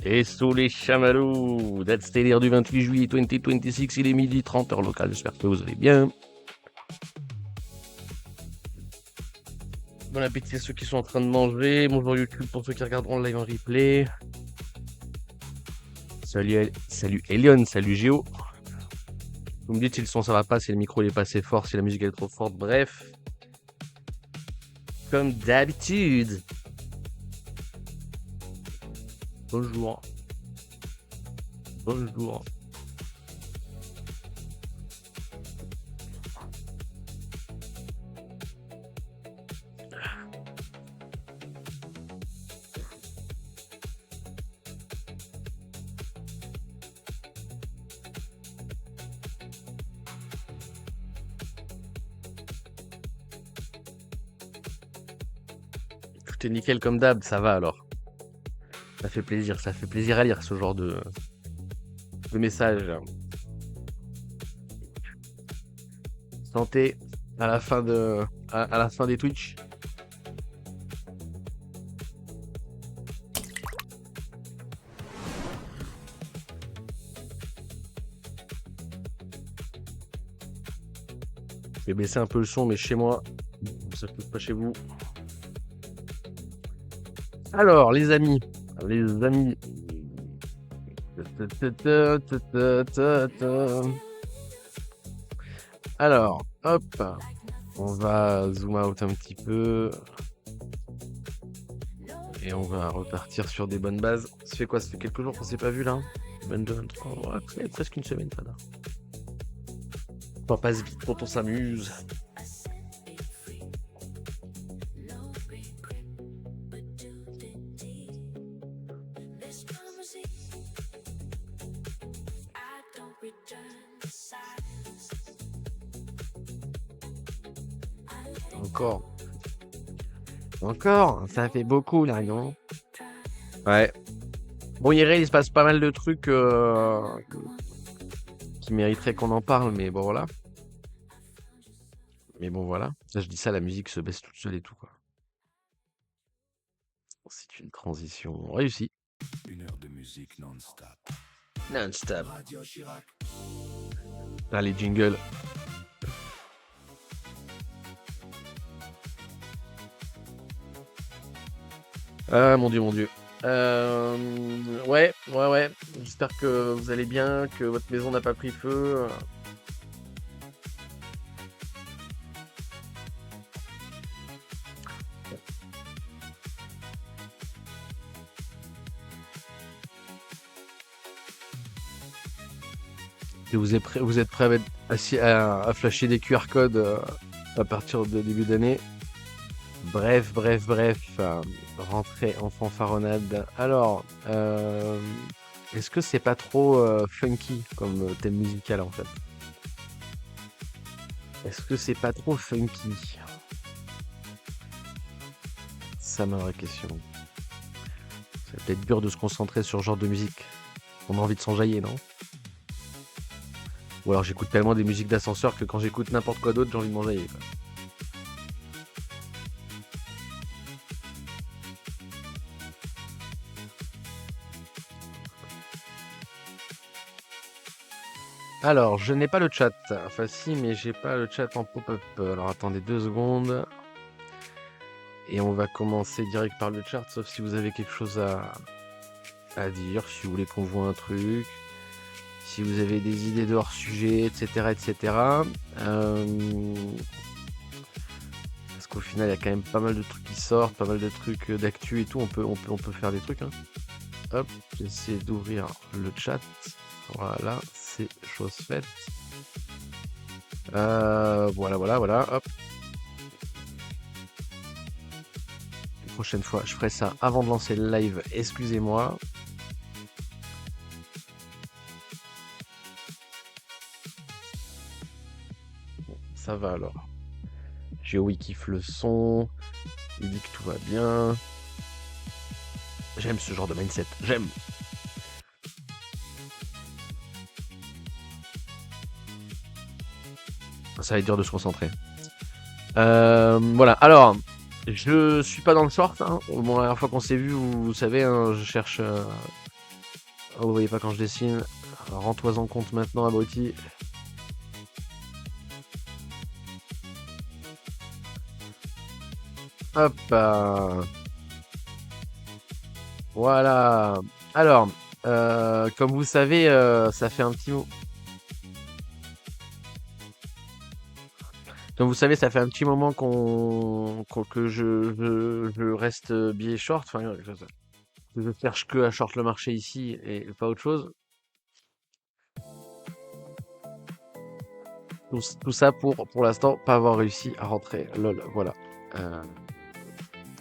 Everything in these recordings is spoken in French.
Et sous les chamallows, date stellaire du 28 juillet 2026, il est 12h30 heure locale, j'espère que vous allez bien. Bon appétit à ceux qui sont en train de manger, bonjour YouTube pour ceux qui regarderont le live en replay. Salut Elion, salut Géo. Vous me dites si le son ça va pas, si le micro il est pas assez fort, si la musique elle est trop forte, bref. Comme d'habitude. Bonjour. Bonjour. Tout est nickel comme d'hab, ça va alors. Ça fait plaisir à lire ce genre de messages. Santé à la fin à la fin des Twitch. Je vais baisser un peu le son, mais chez moi, ça ne pas chez vous. Alors, les amis. Alors, hop. On va zoom out un petit peu. Et on va repartir sur des bonnes bases. Ça fait quoi? Ça fait quelques jours qu'on s'est pas vu là? 22, 23, ouais, presque une semaine, ça là. On passe vite quand on s'amuse. Encore, ça fait beaucoup là, non? Ouais. Bon, il se passe pas mal de trucs qui mériteraient qu'on en parle, mais bon voilà. Là, je dis ça, la musique se baisse toute seule et tout, quoi. C'est une transition réussie. Une heure de musique non-stop. Non-stop. Là, les jingles. Ah, mon Dieu. Ouais. J'espère que vous allez bien, que votre maison n'a pas pris feu. Et vous êtes prêts à, à flasher des QR codes à partir de début d'année. Bref, rentrée en fanfaronnade. Alors, est-ce que c'est pas trop funky comme thème musical en fait? Est-ce que c'est pas trop funky? Ça ma vraie question. C'est peut-être dur de se concentrer sur ce genre de musique. On a envie de s'enjailler, non? Ou alors j'écoute tellement des musiques d'ascenseur que quand j'écoute n'importe quoi d'autre, j'ai envie de m'enjailler, quoi. Alors, je n'ai pas le chat. Enfin, si, mais j'ai pas le chat en pop-up. Alors, attendez 2 secondes. Et on va commencer direct par le chat, sauf si vous avez quelque chose à dire, si vous voulez qu'on voit un truc, si vous avez des idées de hors-sujet, etc. Parce qu'au final, il y a quand même pas mal de trucs qui sortent, pas mal de trucs d'actu et tout. On peut faire des trucs, hein. Hop, j'essaie d'ouvrir le chat. Voilà, c'est chose faite. Voilà, hop. La prochaine fois, je ferai ça avant de lancer le live, excusez-moi. Bon, ça va alors. Géo, il kiffe le son. Il dit que tout va bien. J'aime ce genre de mindset, j'aime. Ça va être dur de se concentrer. Voilà, alors, je suis pas dans le short. Hein. Bon, la dernière fois qu'on s'est vu, vous savez, hein, je cherche Oh, vous voyez pas quand je dessine. Rends-toi en compte maintenant, abruti. Hop. Voilà. Alors, comme vous savez, ça fait un petit moment. Comme vous savez, ça fait un petit moment que je reste billet short. Enfin, je cherche que à short le marché ici et pas autre chose. Tout ça pour l'instant, pas avoir réussi à rentrer. Lol, voilà. Euh,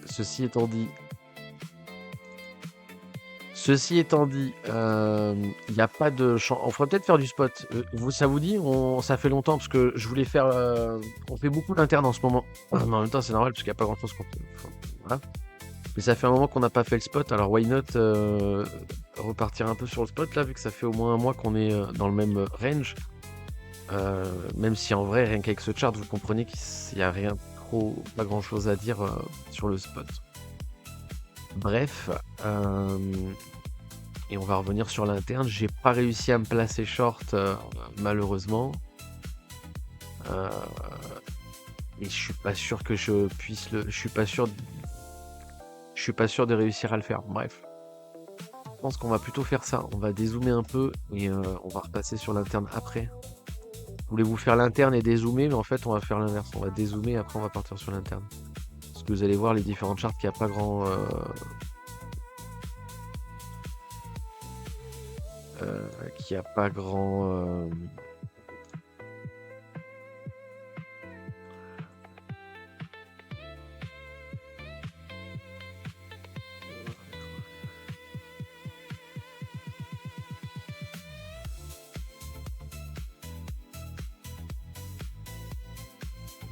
ceci étant dit, il n'y a pas de champ. On pourrait peut-être faire du spot. Ça vous dit? Ça fait longtemps parce que je voulais faire. On fait beaucoup d'interne en ce moment. Mais en même temps, c'est normal parce qu'il n'y a pas grand-chose qu'on peut. Voilà. Mais ça fait un moment qu'on n'a pas fait le spot. Alors, why not repartir un peu sur le spot là, vu que ça fait au moins un mois qu'on est dans le même range. Même si en vrai, rien qu'avec ce chart, vous comprenez qu'il n'y a rien trop, pas grand-chose à dire sur le spot. Bref, et on va revenir sur l'interne. J'ai pas réussi à me placer short, malheureusement. Et je suis pas sûr que je puisse le. Je suis pas sûr de réussir à le faire. Bref. Je pense qu'on va plutôt faire ça. On va dézoomer un peu et on va repasser sur l'interne après. Voulez-vous faire l'interne et dézoomer, mais en fait on va faire l'inverse. On va dézoomer et après on va partir sur l'interne. Parce que vous allez voir les différentes charts qu'il n'y a pas grand. Qu'il n'y a pas grand.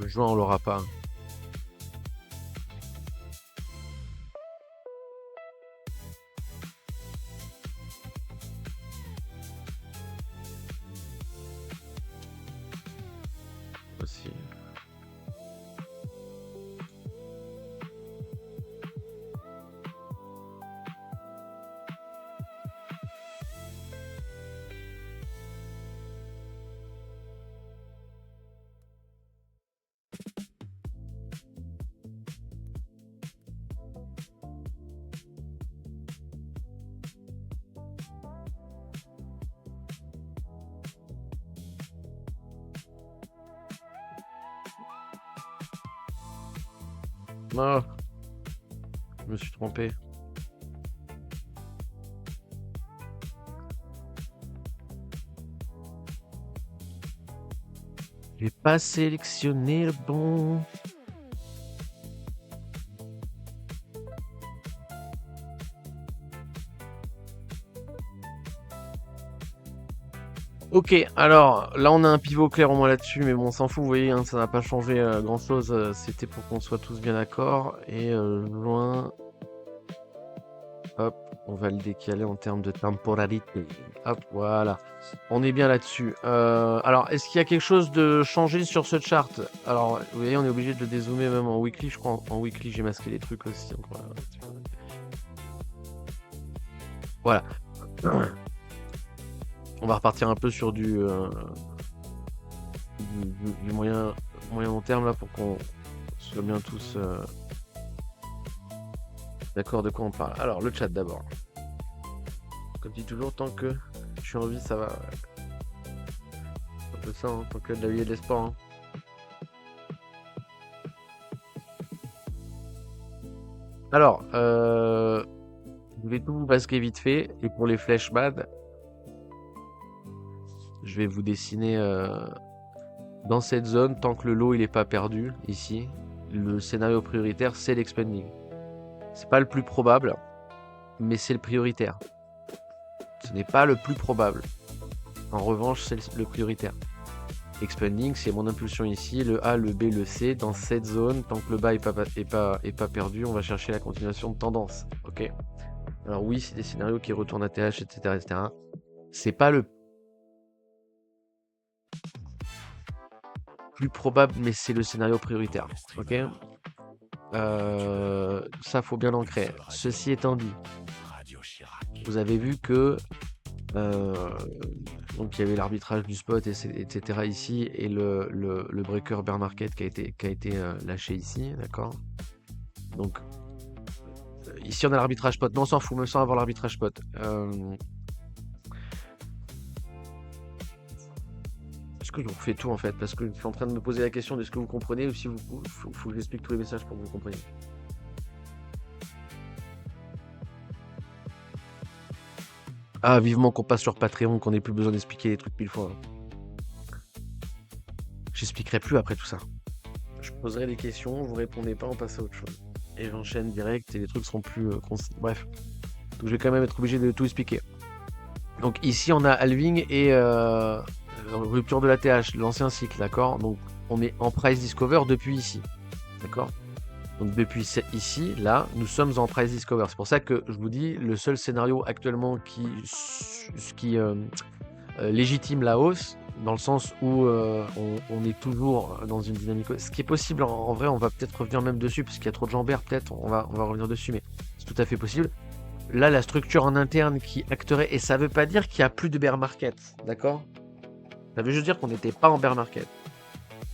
Le juin on l'aura pas. Aussi. Non, je me suis trompé. J'ai pas sélectionné le bon. Ok, alors là on a un pivot clair au moins là-dessus, mais bon, on s'en fout, vous voyez, hein, ça n'a pas changé grand-chose. C'était pour qu'on soit tous bien d'accord. Et loin, hop, on va le décaler en termes de temporalité. Hop, voilà. On est bien là-dessus. Alors, est-ce qu'il y a quelque chose de changé sur ce chart? Alors, vous voyez, on est obligé de le dézoomer même en weekly. Je crois en weekly, j'ai masqué les trucs aussi. Donc, voilà. On va repartir un peu sur du moyen long terme là pour qu'on soit bien tous d'accord de quoi on parle. Alors, le chat d'abord. Comme dit toujours, tant que je suis en vie, ça va. Un peu ça, hein, tant que de la vie et de l'espoir. Hein. Alors, je vais tout vous masquer vite fait. Et pour les flèches bad, je vais vous dessiner dans cette zone, tant que le lot il est pas perdu, ici, le scénario prioritaire, c'est l'expanding. C'est pas le plus probable, mais c'est le prioritaire. Ce n'est pas le plus probable. En revanche, c'est le prioritaire. Expanding, c'est mon impulsion ici, le A, le B, le C, dans cette zone, tant que le bas est pas perdu, on va chercher la continuation de tendance. Ok. Alors oui, c'est des scénarios qui retournent à TH, etc., etc. C'est pas le plus probable, mais c'est le scénario prioritaire. Ok. Ça, faut bien l'ancrer. Ceci étant dit, vous avez vu que Euh, donc il y avait l'arbitrage du spot, etc. ici, et le breaker bear market qui a été lâché ici, d'accord? Donc ici on a l'arbitrage spot, mais on s'en fout, même sans avoir l'arbitrage spot. Est-ce que je vous refais tout en fait? Parce que je suis en train de me poser la question de ce que vous comprenez, ou si faut que j'explique tous les messages pour que vous compreniez. Ah, vivement qu'on passe sur Patreon, qu'on ait plus besoin d'expliquer les trucs 1000 fois, hein. J'expliquerai plus après tout ça. Je poserai des questions, vous répondez pas, on passe à autre chose. Et j'enchaîne direct et les trucs seront plus concis. Bref. Donc je vais quand même être obligé de tout expliquer. Donc ici on a halving et rupture de la TH, l'ancien cycle, d'accord? Donc on est en price discover depuis ici, d'accord? Donc depuis ici, là, nous sommes en price discover. C'est pour ça que je vous dis, le seul scénario actuellement qui légitime la hausse, dans le sens où on est toujours dans une dynamique. Ce qui est possible, en vrai, on va peut-être revenir même dessus, parce qu'il y a trop de jambères, peut-être, on va revenir dessus, mais c'est tout à fait possible. Là, la structure en interne qui acterait, et ça veut pas dire qu'il y a plus de bear market, d'accord? Ça veut juste dire qu'on n'était pas en bear market.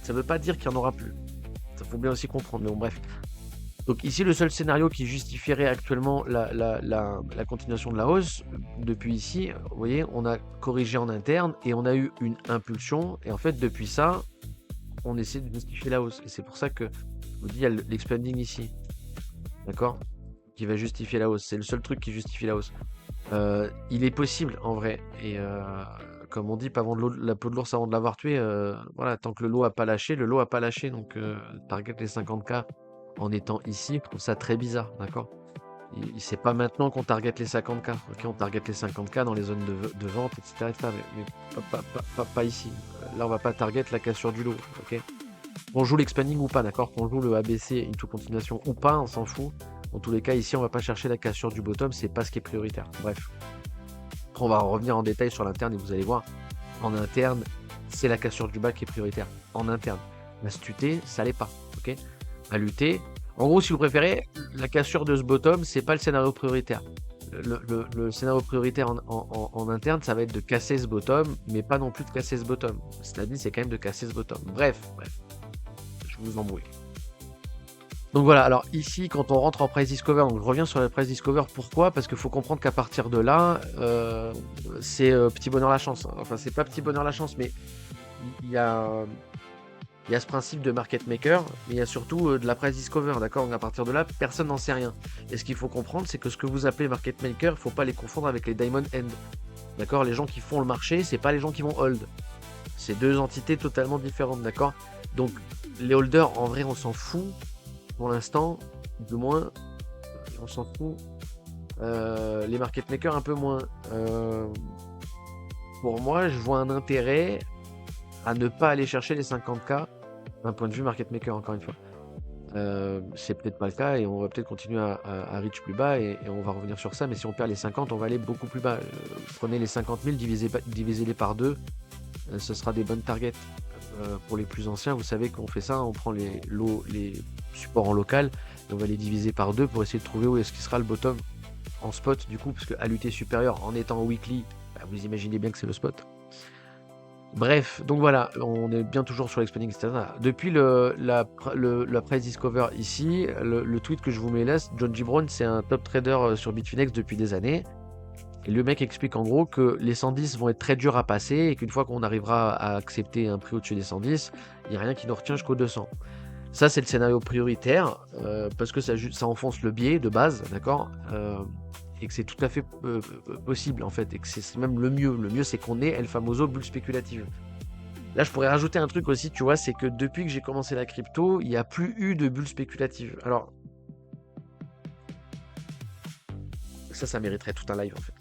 Ça veut pas dire qu'il y en aura plus. Ça faut bien aussi comprendre, mais bon, bref. Donc ici, le seul scénario qui justifierait actuellement la continuation de la hausse, depuis ici, vous voyez, on a corrigé en interne et on a eu une impulsion. Et en fait, depuis ça, on essaie de justifier la hausse. Et c'est pour ça que je vous dis, il y a l'expanding ici. D'accord? Qui va justifier la hausse. C'est le seul truc qui justifie la hausse. Il est possible, en vrai. Et comme on dit, pas vendre la peau de l'ours avant de l'avoir tué. Voilà, tant que le lot a pas lâché, le lot a pas lâché. Donc, target les 50K en étant ici, je trouve ça très bizarre, d'accord? C'est pas maintenant qu'on target les 50K, ok? On target les 50K dans les zones de vente, etc. Mais pas ici. Là, on va pas target la cassure du lot, ok? Qu'on joue l'expanding ou pas, d'accord? Qu'on joue le ABC into continuation ou pas, on s'en fout. Dans tous les cas, ici, on va pas chercher la cassure du bottom, c'est pas ce qui est prioritaire. Bref. On va revenir en détail sur l'interne et vous allez voir, en interne, c'est la cassure du bas qui est prioritaire. En interne. L'astuté, ça l'est pas, ok? À lutter. En gros, si vous préférez, la cassure de ce bottom, c'est pas le scénario prioritaire. Le scénario prioritaire en interne, ça va être de casser ce bottom, mais pas non plus de casser ce bottom. C'est-à-dire, c'est quand même de casser ce bottom. Bref, je vous embrouille. Donc voilà, alors ici, quand on rentre en price discover, donc je reviens sur la price discover, pourquoi? Parce qu'il faut comprendre qu'à partir de là, c'est petit bonheur la chance. Enfin, c'est pas petit bonheur la chance, mais il y a ce principe de market maker, mais il y a surtout de la price discover, d'accord? Donc à partir de là, personne n'en sait rien. Et ce qu'il faut comprendre, c'est que ce que vous appelez market maker, il ne faut pas les confondre avec les diamond end. D'accord? Les gens qui font le marché, c'est pas les gens qui vont hold. C'est deux entités totalement différentes, d'accord? Donc les holders, en vrai, on s'en fout. Pour l'instant, du moins, on s'en fout. Les market makers, un peu moins. Pour moi, je vois un intérêt à ne pas aller chercher les 50K d'un point de vue market maker, encore une fois. C'est peut-être pas le cas et on va peut-être continuer à reach plus bas et on va revenir sur ça, mais si on perd les 50, on va aller beaucoup plus bas. Prenez les 50 000, divisez-les par 2, ce sera des bonnes targets. Pour les plus anciens, vous savez qu'on fait ça, on prend les supports en local et on va les diviser par 2 pour essayer de trouver où est-ce qu'il sera le bottom en spot, du coup, parce que ALUT supérieur en étant weekly, vous imaginez bien que c'est le spot. Bref, donc voilà, on est bien toujours sur l'expanding, etc. Depuis la price discover ici, le tweet que je vous mets là, John G. Brown, c'est un top trader sur Bitfinex depuis des années. Et le mec explique en gros que les 110 vont être très durs à passer et qu'une fois qu'on arrivera à accepter un prix au-dessus des 110, il n'y a rien qui nous retient jusqu'au 200. Ça, c'est le scénario prioritaire parce que ça enfonce le biais de base, d'accord, et que c'est tout à fait possible en fait, et que c'est même le mieux. Le mieux, c'est qu'on ait El Famoso bulle spéculative. Là, je pourrais rajouter un truc aussi, tu vois, c'est que depuis que j'ai commencé la crypto, il n'y a plus eu de bulle spéculative. Alors, ça mériterait tout un live en fait.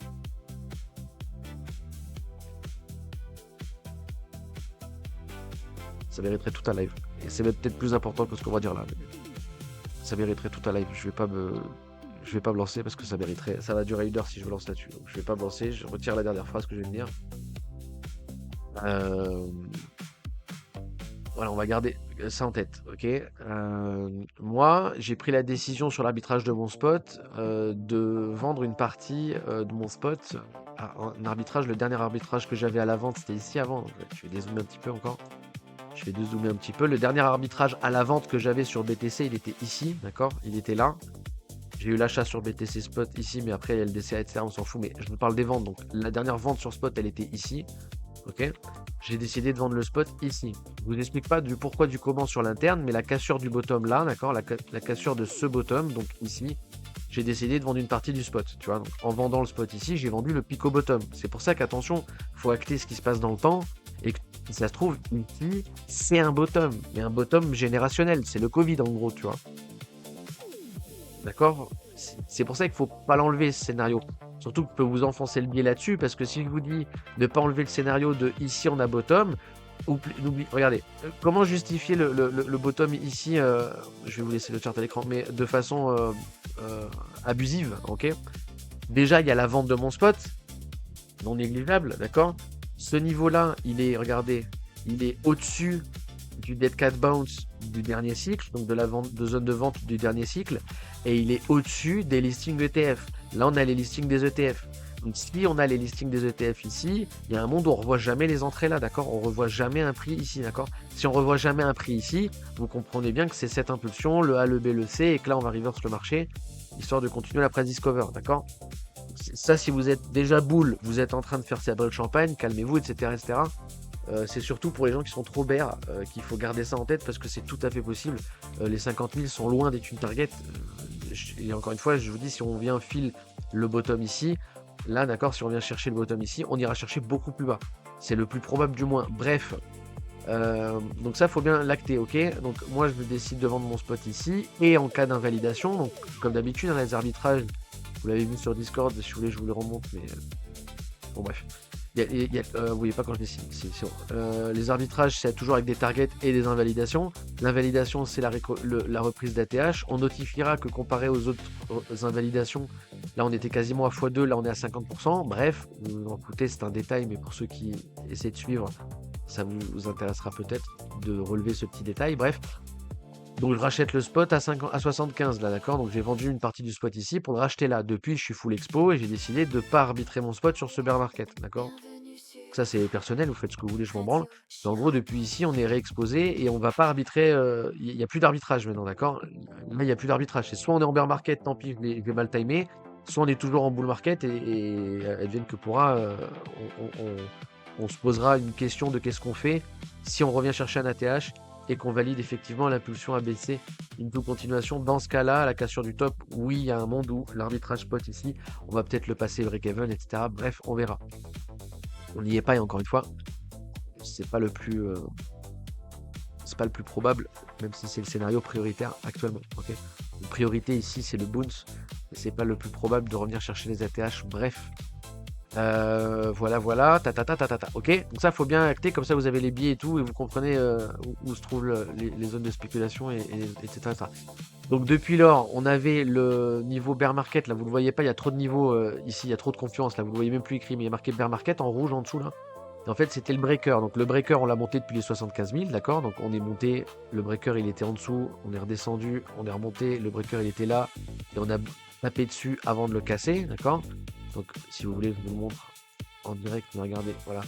Ça mériterait tout un live. Et c'est peut-être plus important que ce qu'on va dire là. Ça mériterait tout un live. Je vais pas me lancer parce que ça mériterait. Ça va durer 1 heure si je me lance là-dessus. Donc je vais pas me lancer. Je retire la dernière phrase que je viens de dire. Voilà, on va garder ça en tête, ok? Moi, j'ai pris la décision sur l'arbitrage de mon spot de vendre une partie de mon spot à un arbitrage. Le dernier arbitrage que j'avais à la vente, c'était ici avant. Donc, je vais dézoomer un petit peu encore. Je vais dézoomer un petit peu. Le dernier arbitrage à la vente que j'avais sur BTC, il était ici, d'accord? Il était là. J'ai eu l'achat sur BTC Spot ici, mais après LDCA, etc., on s'en fout. Mais je vous parle des ventes. Donc la dernière vente sur Spot, elle était ici. Ok? J'ai décidé de vendre le spot ici. Je vous explique pas du pourquoi, du comment sur l'interne, mais la cassure du bottom là, d'accord? La cassure de ce bottom, donc ici, j'ai décidé de vendre une partie du spot. Tu vois, donc en vendant le spot ici, j'ai vendu le pico bottom. C'est pour ça qu'attention, faut acter ce qui se passe dans le temps. Et que si ça se trouve, ici, c'est un bottom. Mais un bottom générationnel. C'est le Covid en gros, tu vois. D'accord? C'est pour ça qu'il faut pas l'enlever ce scénario. Surtout que je peux vous enfoncer le biais là-dessus, parce que si je vous dis de pas enlever le scénario de ici on a bottom, regardez, comment justifier le bottom ici, je vais vous laisser le chart à l'écran, mais de façon abusive, ok? Déjà, il y a la vente de mon spot, non négligeable, d'accord? Ce niveau-là, il est, regardez, il est au-dessus du dead cat bounce du dernier cycle, donc de la vente de zone de vente du dernier cycle, et il est au-dessus des listings ETF. Là, on a les listings des ETF. Donc, si on a les listings des ETF ici, il y a un monde où on revoit jamais les entrées là, d'accord? On revoit jamais un prix ici, d'accord? Si on revoit jamais un prix ici, vous comprenez bien que c'est cette impulsion, le A, le B, le C, et que là, on va reverse le marché, histoire de continuer la price discover, d'accord? Ça, si vous êtes déjà bull, vous êtes en train de faire sa belle champagne, calmez-vous, etc., etc. C'est surtout pour les gens qui sont trop bear qu'il faut garder ça en tête parce que c'est tout à fait possible. Les 50 000 sont loin d'être une target. Et encore une fois, je vous dis, si on vient fil le bottom ici, là, d'accord, si on vient chercher le bottom ici, on ira chercher beaucoup plus bas. C'est le plus probable du moins. Bref, donc ça, faut bien l'acter, ok? Donc moi, je décide de vendre mon spot ici. Et en cas d'invalidation, donc comme d'habitude, dans les arbitrages, vous l'avez vu sur Discord, si vous voulez, je vous le remonte, mais bon, bref. Vous voyez pas quand je dessine. Les arbitrages, c'est toujours avec des targets et des invalidations. L'invalidation, c'est la reprise d'ATH. On notifiera que comparé aux autres invalidations, là on était quasiment à x2, là on est à 50%. Bref, vous en foutez, c'est un détail, mais pour ceux qui essaient de suivre, ça vous intéressera peut-être de relever ce petit détail. Bref. Donc je rachète le spot à 75 là, d'accord? Donc j'ai vendu une partie du spot ici pour le racheter là. Depuis, je suis full expo et j'ai décidé de ne pas arbitrer mon spot sur ce bear market, d'accord? Ça c'est personnel, vous faites ce que vous voulez, je m'en branle. Mais en gros, depuis ici, on est réexposé et on va pas arbitrer. Il n'y a plus d'arbitrage maintenant, d'accord? Là, il n'y a plus d'arbitrage. C'est soit on est en bear market, tant pis, je vais mal timer, soit on est toujours en bull market et advienne que pourra, on se posera une question de qu'est-ce qu'on fait si on revient chercher un ATH et qu'on valide effectivement l'impulsion ABC, une continuation. Dans ce cas-là, la cassure du top, oui, il y a un monde où l'arbitrage spot ici, on va peut-être le passer break-even, etc. Bref, on verra. On n'y est pas, et encore une fois, c'est pas le plus probable, même si c'est le scénario prioritaire actuellement. Ok, la priorité ici, c'est le bounce, mais c'est pas le plus probable de revenir chercher les ATH. Bref. Voilà, ok, donc ça faut bien acter, comme ça vous avez les biais et tout, et vous comprenez où se trouvent les zones de spéculation, etc. Donc depuis lors, on avait le niveau bear market, là vous le voyez pas, il y a trop de niveaux ici, il y a trop de confiance, là vous le voyez même plus écrit, mais il y a marqué bear market en rouge en dessous là. Et en fait c'était le breaker, donc le breaker on l'a monté depuis les 75 000, d'accord? Donc on est monté, le breaker il était en dessous, on est redescendu, on est remonté, le breaker il était là, et on a tapé dessus avant de le casser, d'accord? Donc si vous voulez, je vous le montre en direct, mais regardez, voilà.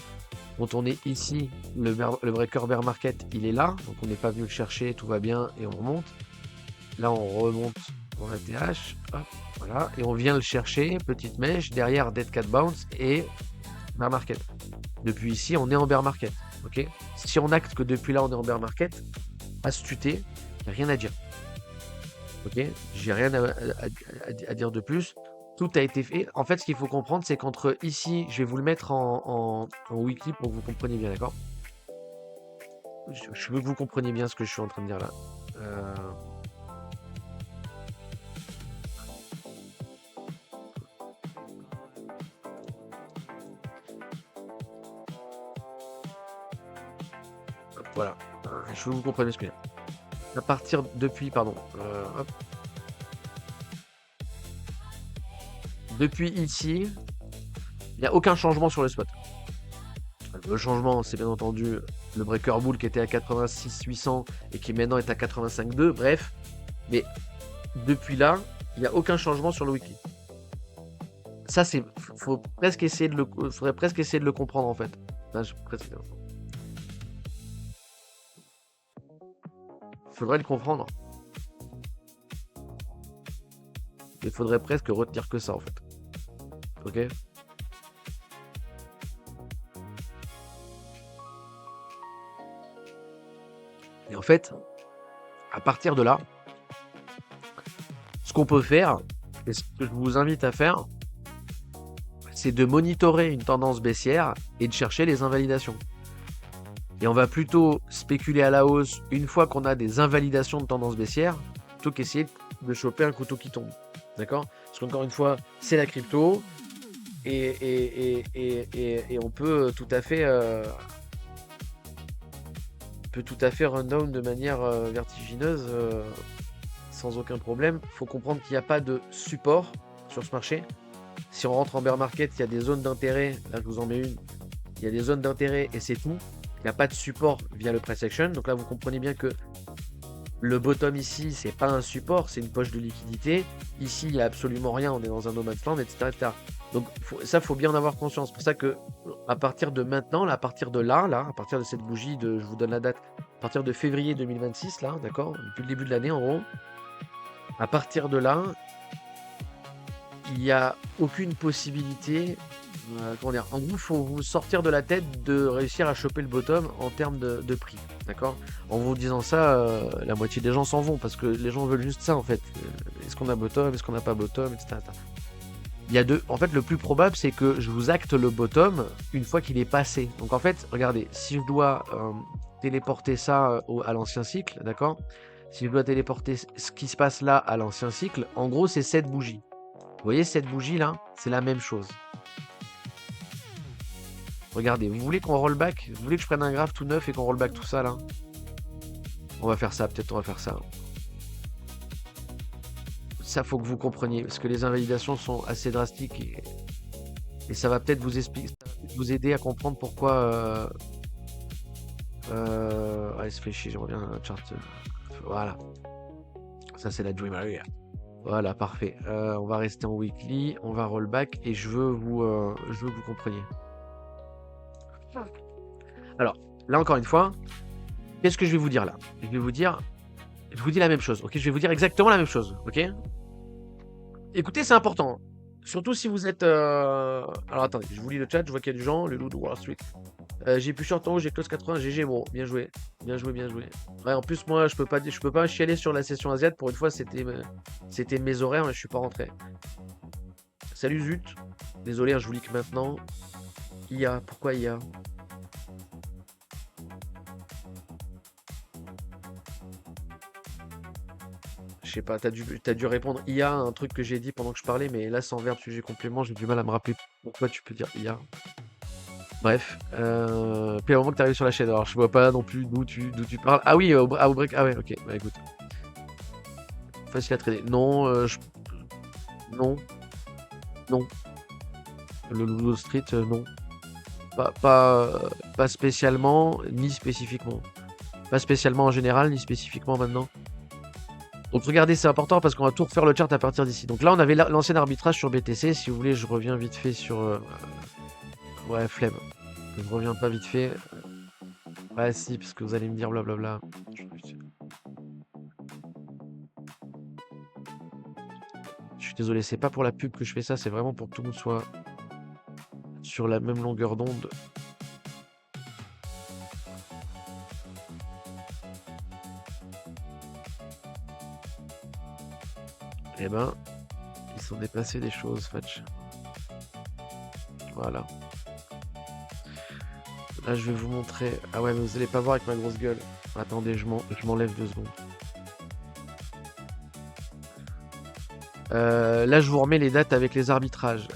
Quand on est ici, le breaker bear market, il est là, donc on n'est pas venu le chercher, tout va bien, et on remonte. Là, on remonte pour ATH, hop, voilà, et on vient le chercher, petite mèche, derrière dead cat bounce et bear market. Depuis ici, on est en bear market, ok? Si on acte que depuis là, on est en bear market, astuté, il n'y a rien à dire. Ok, j'ai rien à dire de plus. Tout a été fait. En fait, ce qu'il faut comprendre, c'est qu'entre ici, je vais vous le mettre en weekly pour que vous compreniez bien, d'accord? Je veux que vous compreniez bien ce que je suis en train de dire là. Voilà. Je veux que vous compreniez ce que je veux dire. À partir depuis, pardon. Hop. Depuis ici, il n'y a aucun changement sur le spot. Le changement, c'est bien entendu le breaker bull qui était à 86 800 et qui maintenant est à 85,2, bref. Mais depuis là, il n'y a aucun changement sur le weekly. Ça, faudrait presque essayer de le comprendre en fait. Là, faudrait le comprendre. Il faudrait presque retenir que ça en fait. Ok? Et en fait, à partir de là, ce qu'on peut faire, et ce que je vous invite à faire, c'est de monitorer une tendance baissière et de chercher les invalidations. Et on va plutôt spéculer à la hausse une fois qu'on a des invalidations de tendance baissière, plutôt qu'essayer de choper un couteau qui tombe. D'accord? Parce qu'encore une fois, c'est la crypto, et on peut tout à fait run down de manière vertigineuse sans aucun problème. Il faut comprendre qu'il n'y a pas de support sur ce marché. Si on rentre en bear market, il y a des zones d'intérêt. Là, je vous en mets une. Il y a des zones d'intérêt et c'est tout. Il n'y a pas de support via le price action. Donc là, vous comprenez bien que le bottom ici, c'est pas un support, c'est une poche de liquidité. Ici, il n'y a absolument rien. On est dans un no man's land, etc. Donc ça, faut bien en avoir conscience. C'est pour ça que à partir de maintenant, là, à partir de là, à partir de cette bougie, je vous donne la date, à partir de février 2026, là, d'accord, depuis le début de l'année en gros, à partir de là, il n'y a aucune possibilité. Comment dire, en gros, il faut vous sortir de la tête de réussir à choper le bottom en termes de prix, d'accord? En vous disant ça, la moitié des gens s'en vont parce que les gens veulent juste ça en fait. Est-ce qu'on a bottom, est-ce qu'on n'a pas bottom, etc. Il y a en fait, le plus probable, c'est que je vous acte le bottom une fois qu'il est passé. Donc en fait, regardez, si je dois téléporter ça à l'ancien cycle, d'accord? Si je dois téléporter ce qui se passe là à l'ancien cycle, en gros, c'est cette bougie. Vous voyez cette bougie là? C'est la même chose. Regardez, vous voulez qu'on roll back? Vous voulez que je prenne un graphe tout neuf et qu'on roll back tout ça là? On va faire ça, peut-être on va faire ça. Ça, faut que vous compreniez, parce que les invalidations sont assez drastiques et ça va peut-être vous aider à comprendre pourquoi. Allez, se fait chier, j'aimerais bien un chart. Voilà. Ça, c'est la Dream Area. Voilà, parfait. On va rester en weekly, on va roll back et je veux que vous compreniez. Alors, là encore une fois, qu'est-ce que je vais vous dire là? Je vous dis la même chose, ok? Je vais vous dire exactement la même chose, ok? Écoutez, c'est important. Surtout si vous êtes... Alors attendez, je vous lis le chat, je vois qu'il y a du gens, le loup de Wall Street. J'ai pu short en haut, j'ai close 80, GG, bon, bien joué. Bien joué, bien joué. Ouais, en plus, moi, je peux pas chialer sur la session asiatique. Pour une fois, c'était mes horaires, mais je suis pas rentré. Salut Zut. Désolé, je vous lis que maintenant. IA, pourquoi IA? Je sais pas, t'as dû répondre IA à un truc que j'ai dit pendant que je parlais, mais là, sans verbe, sujet, complément, j'ai du mal à me rappeler pourquoi tu peux dire IA. Bref, puis à un moment que tu arrives sur la chaîne, alors je vois pas non plus d'où tu parles. Ah oui, au break, ah ouais, ok, bah écoute. Facile à trader. Non, non, non. Le Ludo Street, non. Pas spécialement, ni spécifiquement. Pas spécialement en général, ni spécifiquement maintenant. Donc regardez, c'est important parce qu'on va tout refaire le chart à partir d'ici. Donc là, on avait l'ancien arbitrage sur BTC. Si vous voulez, je reviens vite fait sur... Ouais, flemme. Je reviens pas vite fait. Ouais, si, parce que vous allez me dire blablabla. Je suis désolé, c'est pas pour la pub que je fais ça, c'est vraiment pour que tout le monde soit sur la même longueur d'onde. Eh ben, il s'en est passé des choses, Fatch. Voilà. Là, je vais vous montrer. Ah ouais, mais vous allez pas voir avec ma grosse gueule. Attendez, je m'enlève 2 secondes. Là, je vous remets les dates avec les arbitrages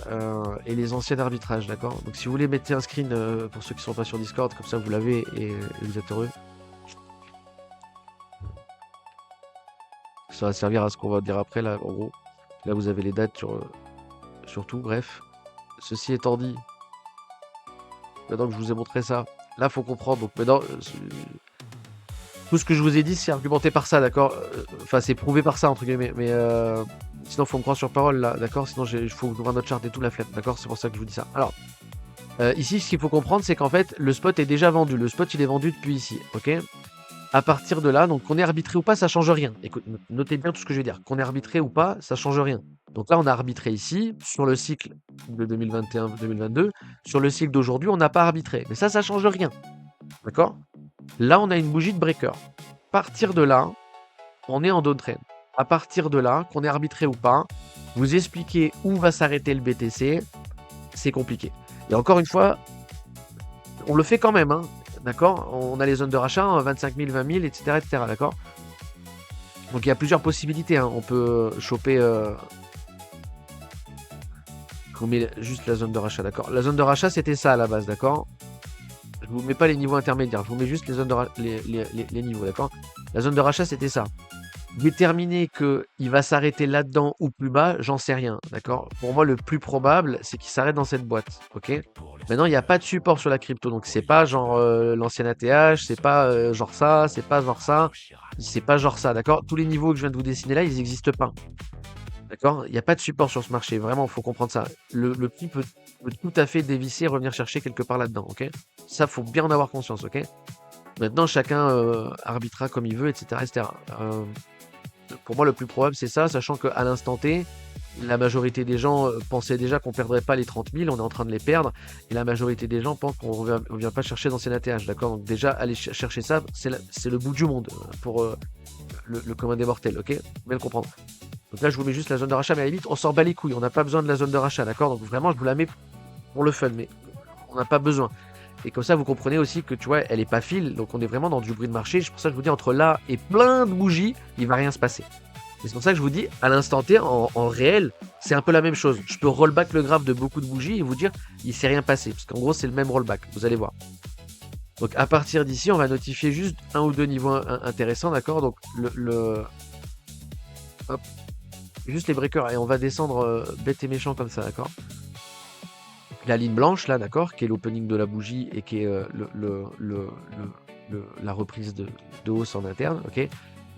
et les anciens arbitrages, d'accord? Donc, si vous voulez, mettez un screen pour ceux qui sont pas sur Discord, comme ça vous l'avez et vous êtes heureux. Ça va servir à ce qu'on va dire après, là, en gros. Là, vous avez les dates sur tout, bref. Ceci étant dit, maintenant que je vous ai montré ça, Là, faut comprendre. Donc maintenant, tout ce que je vous ai dit, c'est argumenté par ça, d'accord? Enfin, c'est prouvé par ça, entre guillemets. Mais sinon, faut me croire sur parole, là, d'accord? Sinon, il faut ouvrir notre charte et tout, la flemme, d'accord? C'est pour ça que je vous dis ça. Alors, ici, ce qu'il faut comprendre, c'est qu'en fait, le spot est déjà vendu. Le spot, il est vendu depuis ici, ok? À partir de là, donc qu'on ait arbitré ou pas, ça change rien. Écoute, notez bien tout ce que je vais dire. Qu'on ait arbitré ou pas, ça change rien. Donc là, on a arbitré ici, sur le cycle de 2021-2022. Sur le cycle d'aujourd'hui, on n'a pas arbitré. Mais ça change rien. D'accord? Là, on a une bougie de breaker. À partir de là, on est en downtrend. À partir de là, qu'on ait arbitré ou pas, vous expliquez où va s'arrêter le BTC, c'est compliqué. Et encore une fois, on le fait quand même, hein. D'accord? On a les zones de rachat, 25 000, 20 000, etc. D'accord? Donc il y a plusieurs possibilités, hein. On peut choper... on met juste la zone de rachat, d'accord? La zone de rachat, c'était ça à la base, d'accord? Je vous mets pas les niveaux intermédiaires, je vous mets juste les zones de les niveaux, d'accord? La zone de rachat, c'était ça. Déterminer qu'il va s'arrêter là-dedans ou plus bas, j'en sais rien, d'accord? Pour moi, le plus probable, c'est qu'il s'arrête dans cette boîte, ok? Maintenant, il n'y a pas de support sur la crypto, donc c'est pas genre l'ancien ATH, c'est pas genre ça, c'est pas genre ça, c'est pas genre ça, d'accord? Tous les niveaux que je viens de vous dessiner là, ils n'existent pas, d'accord? Il n'y a pas de support sur ce marché, vraiment, il faut comprendre ça. Le prix peut tout à fait dévisser et revenir chercher quelque part là-dedans, ok? Ça, faut bien en avoir conscience, ok? Maintenant, chacun arbitrera comme il veut, etc. etc. Pour moi, le plus probable, c'est ça, sachant qu'à l'instant T, la majorité des gens pensaient déjà qu'on perdrait pas les 30 000, on est en train de les perdre, et la majorité des gens pensent qu'on ne vient pas chercher d'ancien ATH, d'accord? Donc déjà, aller chercher ça, c'est le bout du monde pour le commun des mortels, ok? Vous bien le comprendre. Donc là, je vous mets juste la zone de rachat, mais à la limite, on s'en bat les couilles, on n'a pas besoin de la zone de rachat, d'accord? Donc vraiment, je vous la mets pour le fun, mais on n'a pas besoin. Et comme ça, vous comprenez aussi que, tu vois, elle est pas file, donc on est vraiment dans du bruit de marché. C'est pour ça que je vous dis, entre là et plein de bougies, il va rien se passer. Et c'est pour ça que je vous dis, à l'instant T, en réel, c'est un peu la même chose. Je peux rollback le graphe de beaucoup de bougies et vous dire, il s'est rien passé. Parce qu'en gros, c'est le même rollback, vous allez voir. Donc à partir d'ici, on va notifier juste un ou deux niveaux intéressants, d'accord? Donc hop, juste les breakers, et on va descendre bête et méchant comme ça, d'accord? La ligne blanche, là, d'accord, qui est l'opening de la bougie et qui est la reprise de hausse en interne, ok?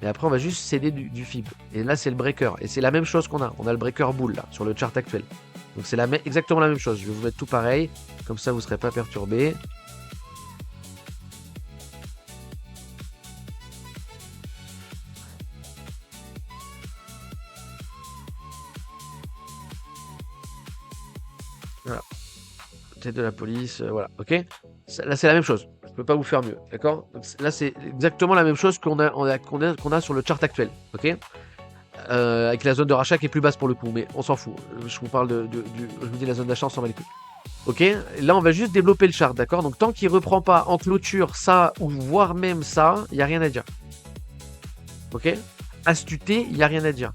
Et après, on va juste céder du fib. Et là, c'est le breaker. Et c'est la même chose qu'on a. On a le breaker bull, là, sur le chart actuel. Donc, c'est exactement la même chose. Je vais vous mettre tout pareil. Comme ça, vous ne serez pas perturbé. Voilà. Tête de la police, voilà, ok? Là, c'est la même chose. Je peux pas vous faire mieux, d'accord? Là, c'est exactement la même chose qu'on a sur le chart actuel, ok? Avec la zone de rachat qui est plus basse pour le coup, mais on s'en fout. Je vous parle je vous dis la zone d'achat, on s'en va les couilles. Ok, là on va juste développer le chart, d'accord? Donc tant qu'il reprend pas en clôture ça, ou voire même ça, il n'y a rien à dire. Ok? Astuté, il n'y a rien à dire.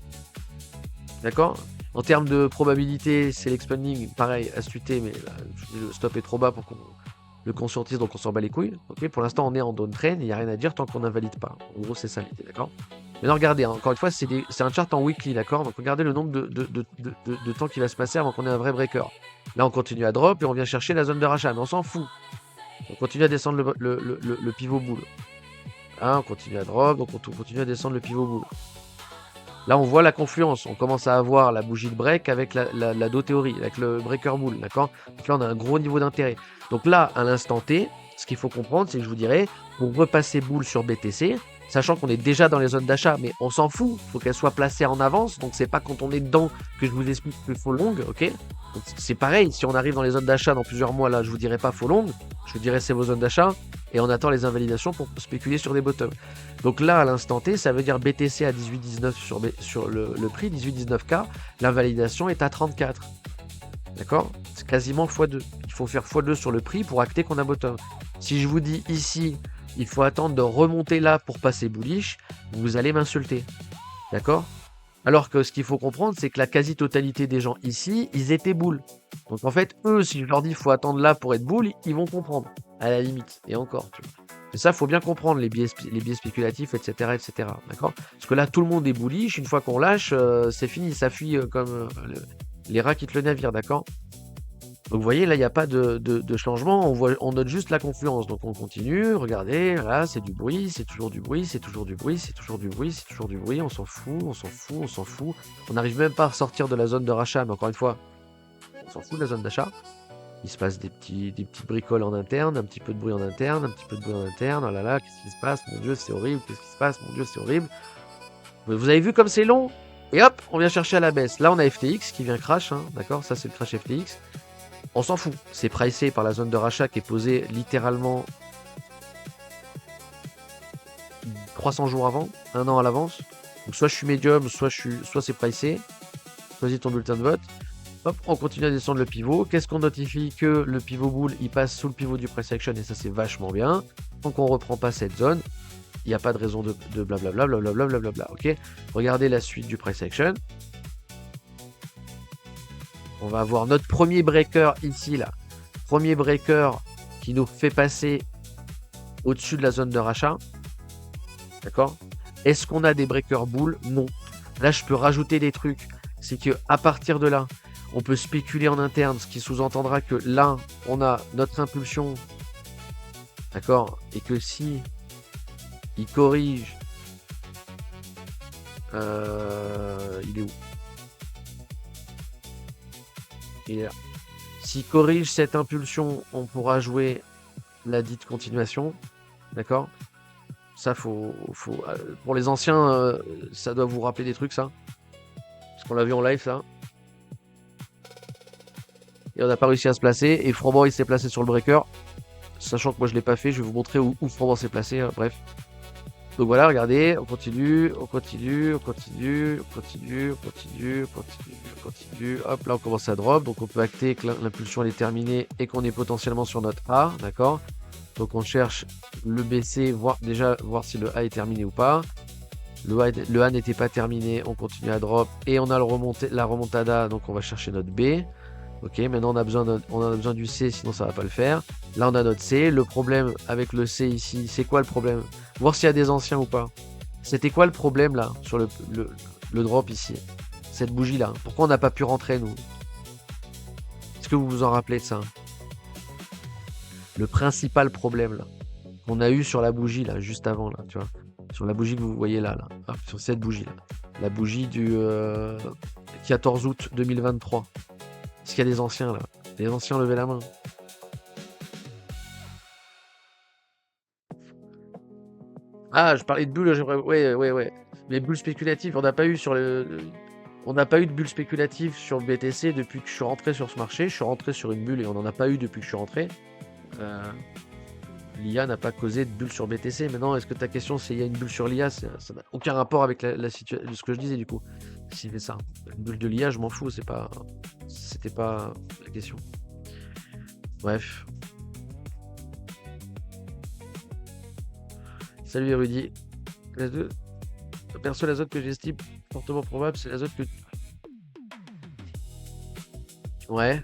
D'accord? En termes de probabilité, c'est l'expanding, pareil, astuté, mais là, le stop est trop bas pour qu'on le conscientise, donc on s'en bat les couilles. Ok, pour l'instant, on est en downtrend, il n'y a rien à dire tant qu'on n'invalide pas. En gros, c'est ça l'idée, d'accord? Maintenant, regardez, hein, encore une fois, c'est un chart en weekly, d'accord? Donc regardez le nombre de temps qui va se passer avant qu'on ait un vrai breaker. Là, on continue à drop et on vient chercher la zone de rachat, mais on s'en fout. On continue à descendre le pivot boule. Hein, on continue à drop, donc on continue à descendre le pivot boule. Là, on voit la confluence. On commence à avoir la bougie de break avec la Do théorie, avec le breaker bull, d'accord? Donc là, on a un gros niveau d'intérêt. Donc là, à l'instant T, ce qu'il faut comprendre, c'est que je vous dirais, pour repasser boule sur BTC, sachant qu'on est déjà dans les zones d'achat, mais on s'en fout, il faut qu'elle soit placée en avance, donc c'est pas quand on est dedans que je vous explique qu'il faut long, ok? Donc c'est pareil, si on arrive dans les zones d'achat dans plusieurs mois, là, je vous dirais pas faut long, je vous dirais c'est vos zones d'achat, et on attend les invalidations pour spéculer sur des bottoms. Donc là, à l'instant T, ça veut dire BTC à 18,19 sur le prix, 18,19K, l'invalidation est à 34. D'accord? C'est quasiment x2. Il faut faire x2 sur le prix pour acter qu'on a bottom. Si je vous dis ici, il faut attendre de remonter là pour passer bullish, vous allez m'insulter. D'accord? Alors que ce qu'il faut comprendre, c'est que la quasi-totalité des gens ici, ils étaient bull. Donc en fait, eux, si je leur dis qu'il faut attendre là pour être bull, ils vont comprendre, à la limite. Et encore, tu vois. Et ça, il faut bien comprendre les biais spéculatifs, etc. etc. D'accord? Parce que là, tout le monde est bullish. Une fois qu'on lâche, c'est fini, ça fuit comme les rats quittent le navire, d'accord? Donc vous voyez, là, il n'y a pas de changement, on note juste la confluence. Donc on continue, regardez, là, c'est du bruit, c'est toujours du bruit, c'est toujours du bruit, c'est toujours du bruit, c'est toujours du bruit, on s'en fout, on s'en fout, on s'en fout. On n'arrive même pas à sortir de la zone de rachat, mais encore une fois, on s'en fout de la zone d'achat. Il se passe des petites bricoles en interne, un petit peu de bruit en interne, un petit peu de bruit en interne. Oh là là, qu'est-ce qui se passe? Mon Dieu, c'est horrible. Qu'est-ce qui se passe? Mon Dieu, c'est horrible. Vous avez vu comme c'est long? Et hop, on vient chercher à la baisse. Là, on a FTX qui vient crash, hein, d'accord? Ça, c'est le crash FTX. On s'en fout. C'est pricé par la zone de rachat qui est posée littéralement 300 jours avant, un an à l'avance. Donc soit je suis médium, soit c'est pricé. Choisis ton bulletin de vote. Hop, on continue à descendre le pivot. Qu'est-ce qu'on notifie? Que le pivot bull, il passe sous le pivot du price action et ça, c'est vachement bien. Donc on reprend pas cette zone. Il n'y a pas de raison de blablabla, blablabla, blablabla. Ok. Regardez la suite du price action. On va avoir notre premier breaker ici, là. Premier breaker qui nous fait passer au-dessus de la zone de rachat. D'accord? Est-ce qu'on a des breakers bull? Non. Là, je peux rajouter des trucs. C'est que à partir de là, on peut spéculer en interne, ce qui sous-entendra que là, on a notre impulsion. D'accord? Et que si il corrige, il est où? Il est là. S'il corrige cette impulsion, on pourra jouer la dite continuation. D'accord? Ça, pour les anciens, ça doit vous rappeler des trucs, ça. Parce qu'on l'a vu en live, ça. Et on n'a pas réussi à se placer. Et Froment, il s'est placé sur le breaker. Sachant que moi, je ne l'ai pas fait. Je vais vous montrer où Froment s'est placé. Hein, bref. Donc voilà, regardez. On continue. On continue. On continue. On continue. On continue. On continue. On continue. Hop, là, on commence à drop. Donc on peut acter que l'impulsion, elle est terminée. Et qu'on est potentiellement sur notre A. D'accord? Donc on cherche le BC, voir si le A est terminé ou pas. Le A n'était pas terminé, on continue à drop et on a la remontada, donc on va chercher notre B. Ok, maintenant on a besoin du C, sinon ça va pas le faire. Là on a notre C. Le problème avec le C ici, c'est quoi le problème? Voir s'il y a des anciens ou pas. C'était quoi le problème là sur le drop ici? Cette bougie là. Pourquoi on n'a pas pu rentrer nous? Est-ce que vous vous en rappelez de ça? Le principal problème là qu'on a eu sur la bougie là, juste avant là, tu vois. Sur la bougie que vous voyez là. Hop, sur cette bougie là. La bougie du 14 août 2023. Est-ce qu'il y a des anciens là? Des anciens, levez la main. Ah, je parlais de bulles, j'aimerais. Ouais. Mais bulles spéculatives, on n'a pas eu on n'a pas eu de bulles spéculatives sur le BTC depuis que je suis rentré sur ce marché. Je suis rentré sur une bulle et on n'en a pas eu depuis que je suis rentré. L'IA n'a pas causé de bulle sur BTC. Maintenant, est-ce que ta question c'est il y a une bulle sur l'IA? Ça n'a aucun rapport avec la situation de ce que je disais du coup. Si c'est ça. Une bulle de l'IA, je m'en fous, c'était pas la question. Bref. Salut Rudy. Perso, la zone que j'estime fortement probable, c'est la zone que. Ouais.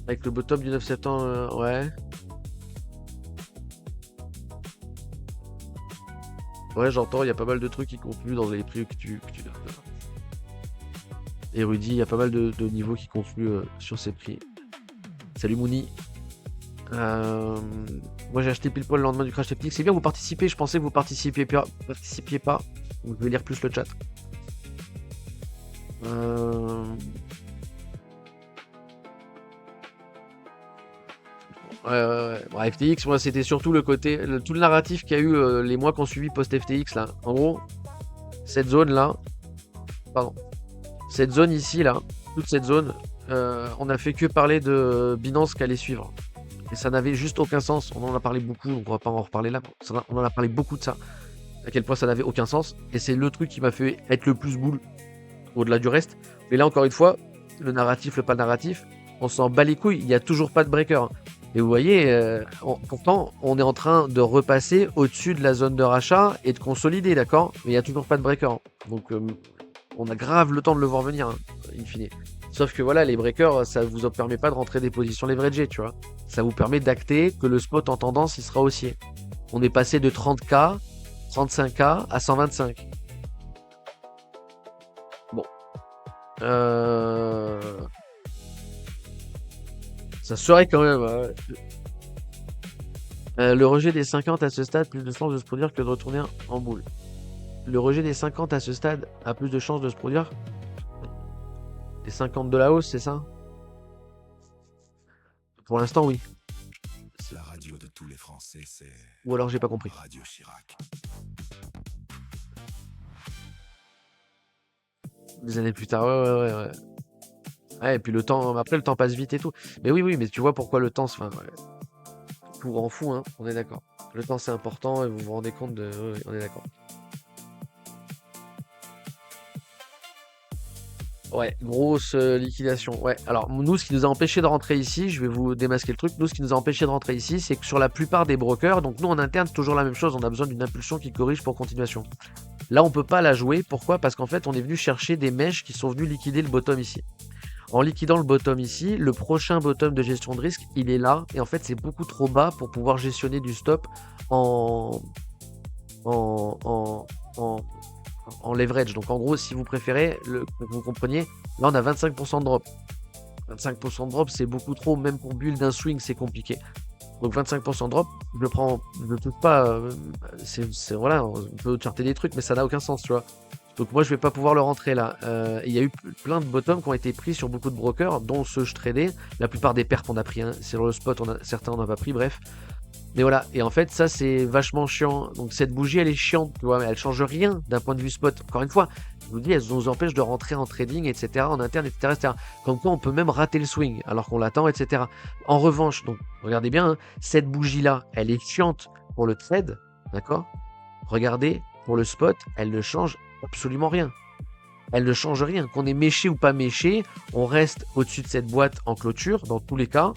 Avec le bottom du 9 septembre, ouais. Ouais, j'entends, il y a pas mal de trucs qui confluent dans les prix que tu donnes. Et Rudy, il y a pas mal de niveaux qui confluent sur ces prix. Salut Mouni. Moi j'ai acheté pile poil le lendemain du crash technique. C'est bien, vous participez. Je pensais que vous participiez pas. Donc, je vais lire plus le chat. Ouais. Bon, FTX, moi c'était surtout le côté, tout le narratif qu'il y a eu les mois qu'on suivi post-FTX là. En gros, cette zone là, pardon, cette zone ici là, toute cette zone, on a fait que parler de Binance qu'allait suivre. Et ça n'avait juste aucun sens. On en a parlé beaucoup, donc on va pas en reparler là. On en a parlé beaucoup de ça. À quel point ça n'avait aucun sens. Et c'est le truc qui m'a fait être le plus boule au-delà du reste. Mais là encore une fois, le narratif, le pas narratif, on s'en bat les couilles. Il n'y a toujours pas de breaker. Et vous voyez, pourtant, on est en train de repasser au-dessus de la zone de rachat et de consolider, d'accord? Mais il n'y a toujours pas de breaker. Donc, on a grave le temps de le voir venir, in fine. Sauf que voilà, les breakers, ça vous permet pas de rentrer des positions leveragées, tu vois. Ça vous permet d'acter que le spot en tendance, il sera haussier. On est passé de 30K, 35K à 125. Bon. Ça serait quand même. Ouais. Le rejet des 50 à ce stade, plus de chances de se produire que de retourner en boule. Le rejet des 50 à ce stade a plus de chances de se produire. Les 50 de la hausse, c'est ça? Pour l'instant, oui. La radio de tous les Français, c'est Ou alors j'ai pas compris. Radio Chirac. Des années plus tard, ouais. Ouais, et puis le temps, après le temps passe vite et tout. Mais oui, mais tu vois pourquoi le temps, enfin, ouais, tout rend fou, hein, on est d'accord. Le temps c'est important et vous vous rendez compte de. Ouais, on est d'accord. Ouais, grosse liquidation. Ouais, alors nous, ce qui nous a empêché de rentrer ici, je vais vous démasquer le truc. Nous, ce qui nous a empêché de rentrer ici, c'est que sur la plupart des brokers, donc nous en interne, c'est toujours la même chose, on a besoin d'une impulsion qui corrige pour continuation. Là, on peut pas la jouer. Pourquoi? Parce qu'en fait, on est venu chercher des mèches qui sont venus liquider le bottom ici. En liquidant le bottom ici, le prochain bottom de gestion de risque, il est là. Et en fait, c'est beaucoup trop bas pour pouvoir gestionner du stop en, en, en, en, en leverage. Donc en gros, si vous préférez, que vous compreniez, là on a 25% de drop. 25% de drop, c'est beaucoup trop. Même pour build d'un swing, c'est compliqué. Donc 25% de drop, je le prends, je le touche pas. Voilà, on peut charter des trucs, mais ça n'a aucun sens, tu vois. Donc moi je vais pas pouvoir le rentrer là. Il y a eu plein de bottoms qui ont été pris sur beaucoup de brokers, dont ceux je tradais. La plupart des perfs on a pris, hein. Sur le spot, certains on n'a pas pris, bref. Mais voilà, et en fait ça c'est vachement chiant. Donc cette bougie elle est chiante, tu vois, mais elle change rien d'un point de vue spot. Encore une fois, je vous dis, elle nous empêche de rentrer en trading, etc., en interne, etc. Comme quoi on peut même rater le swing alors qu'on l'attend, etc. En revanche, donc regardez bien, hein, cette bougie là, elle est chiante pour le trade, d'accord? Regardez, pour le spot, elle ne change absolument rien. Elle ne change rien. Qu'on est méché ou pas méché, on reste au-dessus de cette boîte en clôture dans tous les cas.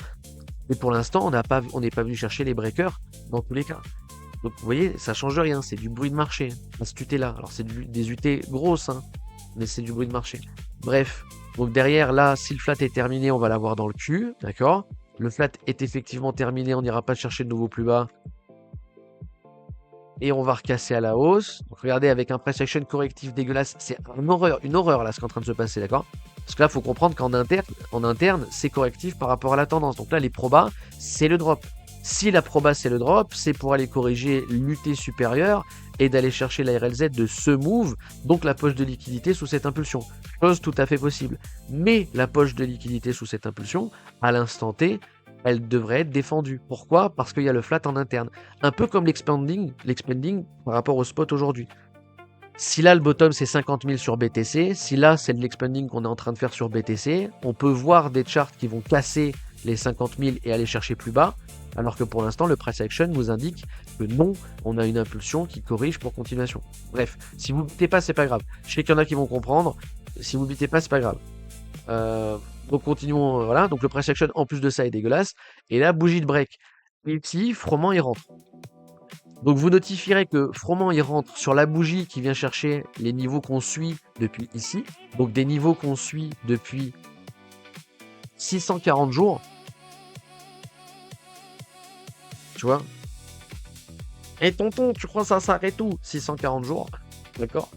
Et pour l'instant, on n'est pas venu chercher les breakers dans tous les cas. Donc vous voyez, ça change rien. C'est du bruit de marché à cette UT là. Alors c'est des UT grosses, hein, mais c'est du bruit de marché. Bref. Donc derrière, là, si le flat est terminé, on va l'avoir dans le cul. D'accord? Le flat est effectivement terminé. On n'ira pas chercher de nouveau plus bas. Et on va recasser à la hausse. Donc regardez, avec un price action correctif dégueulasse, c'est une horreur là ce qui est en train de se passer, d'accord? Parce que là, il faut comprendre qu'en interne, c'est correctif par rapport à la tendance. Donc là, les probas, c'est le drop. Si la proba, c'est le drop, c'est pour aller corriger l'UT supérieur et d'aller chercher la RLZ de ce move, donc la poche de liquidité sous cette impulsion. Chose tout à fait possible. Mais la poche de liquidité sous cette impulsion, à l'instant T, elle devrait être défendue. Pourquoi? Parce qu'il y a le flat en interne. Un peu comme l'expanding par rapport au spot aujourd'hui. Si là le bottom c'est 50 000 sur BTC, si là c'est de l'expanding qu'on est en train de faire sur BTC, on peut voir des charts qui vont casser les 50 000 et aller chercher plus bas, alors que pour l'instant le price action nous indique que non, on a une impulsion qui corrige pour continuation. Bref, si vous ne bitez pas, c'est pas grave. Je sais qu'il y en a qui vont comprendre. Si vous ne bitez pas, c'est pas grave. Donc continuons, voilà. Donc le price action en plus de ça est dégueulasse. Et là, bougie de break. Et ici, Froment il rentre. Donc vous notifierez que Froment il rentre sur la bougie qui vient chercher les niveaux qu'on suit depuis ici. Donc des niveaux qu'on suit depuis 640 jours. Tu vois? Et tonton, tu crois que ça s'arrête où? 640 jours. D'accord?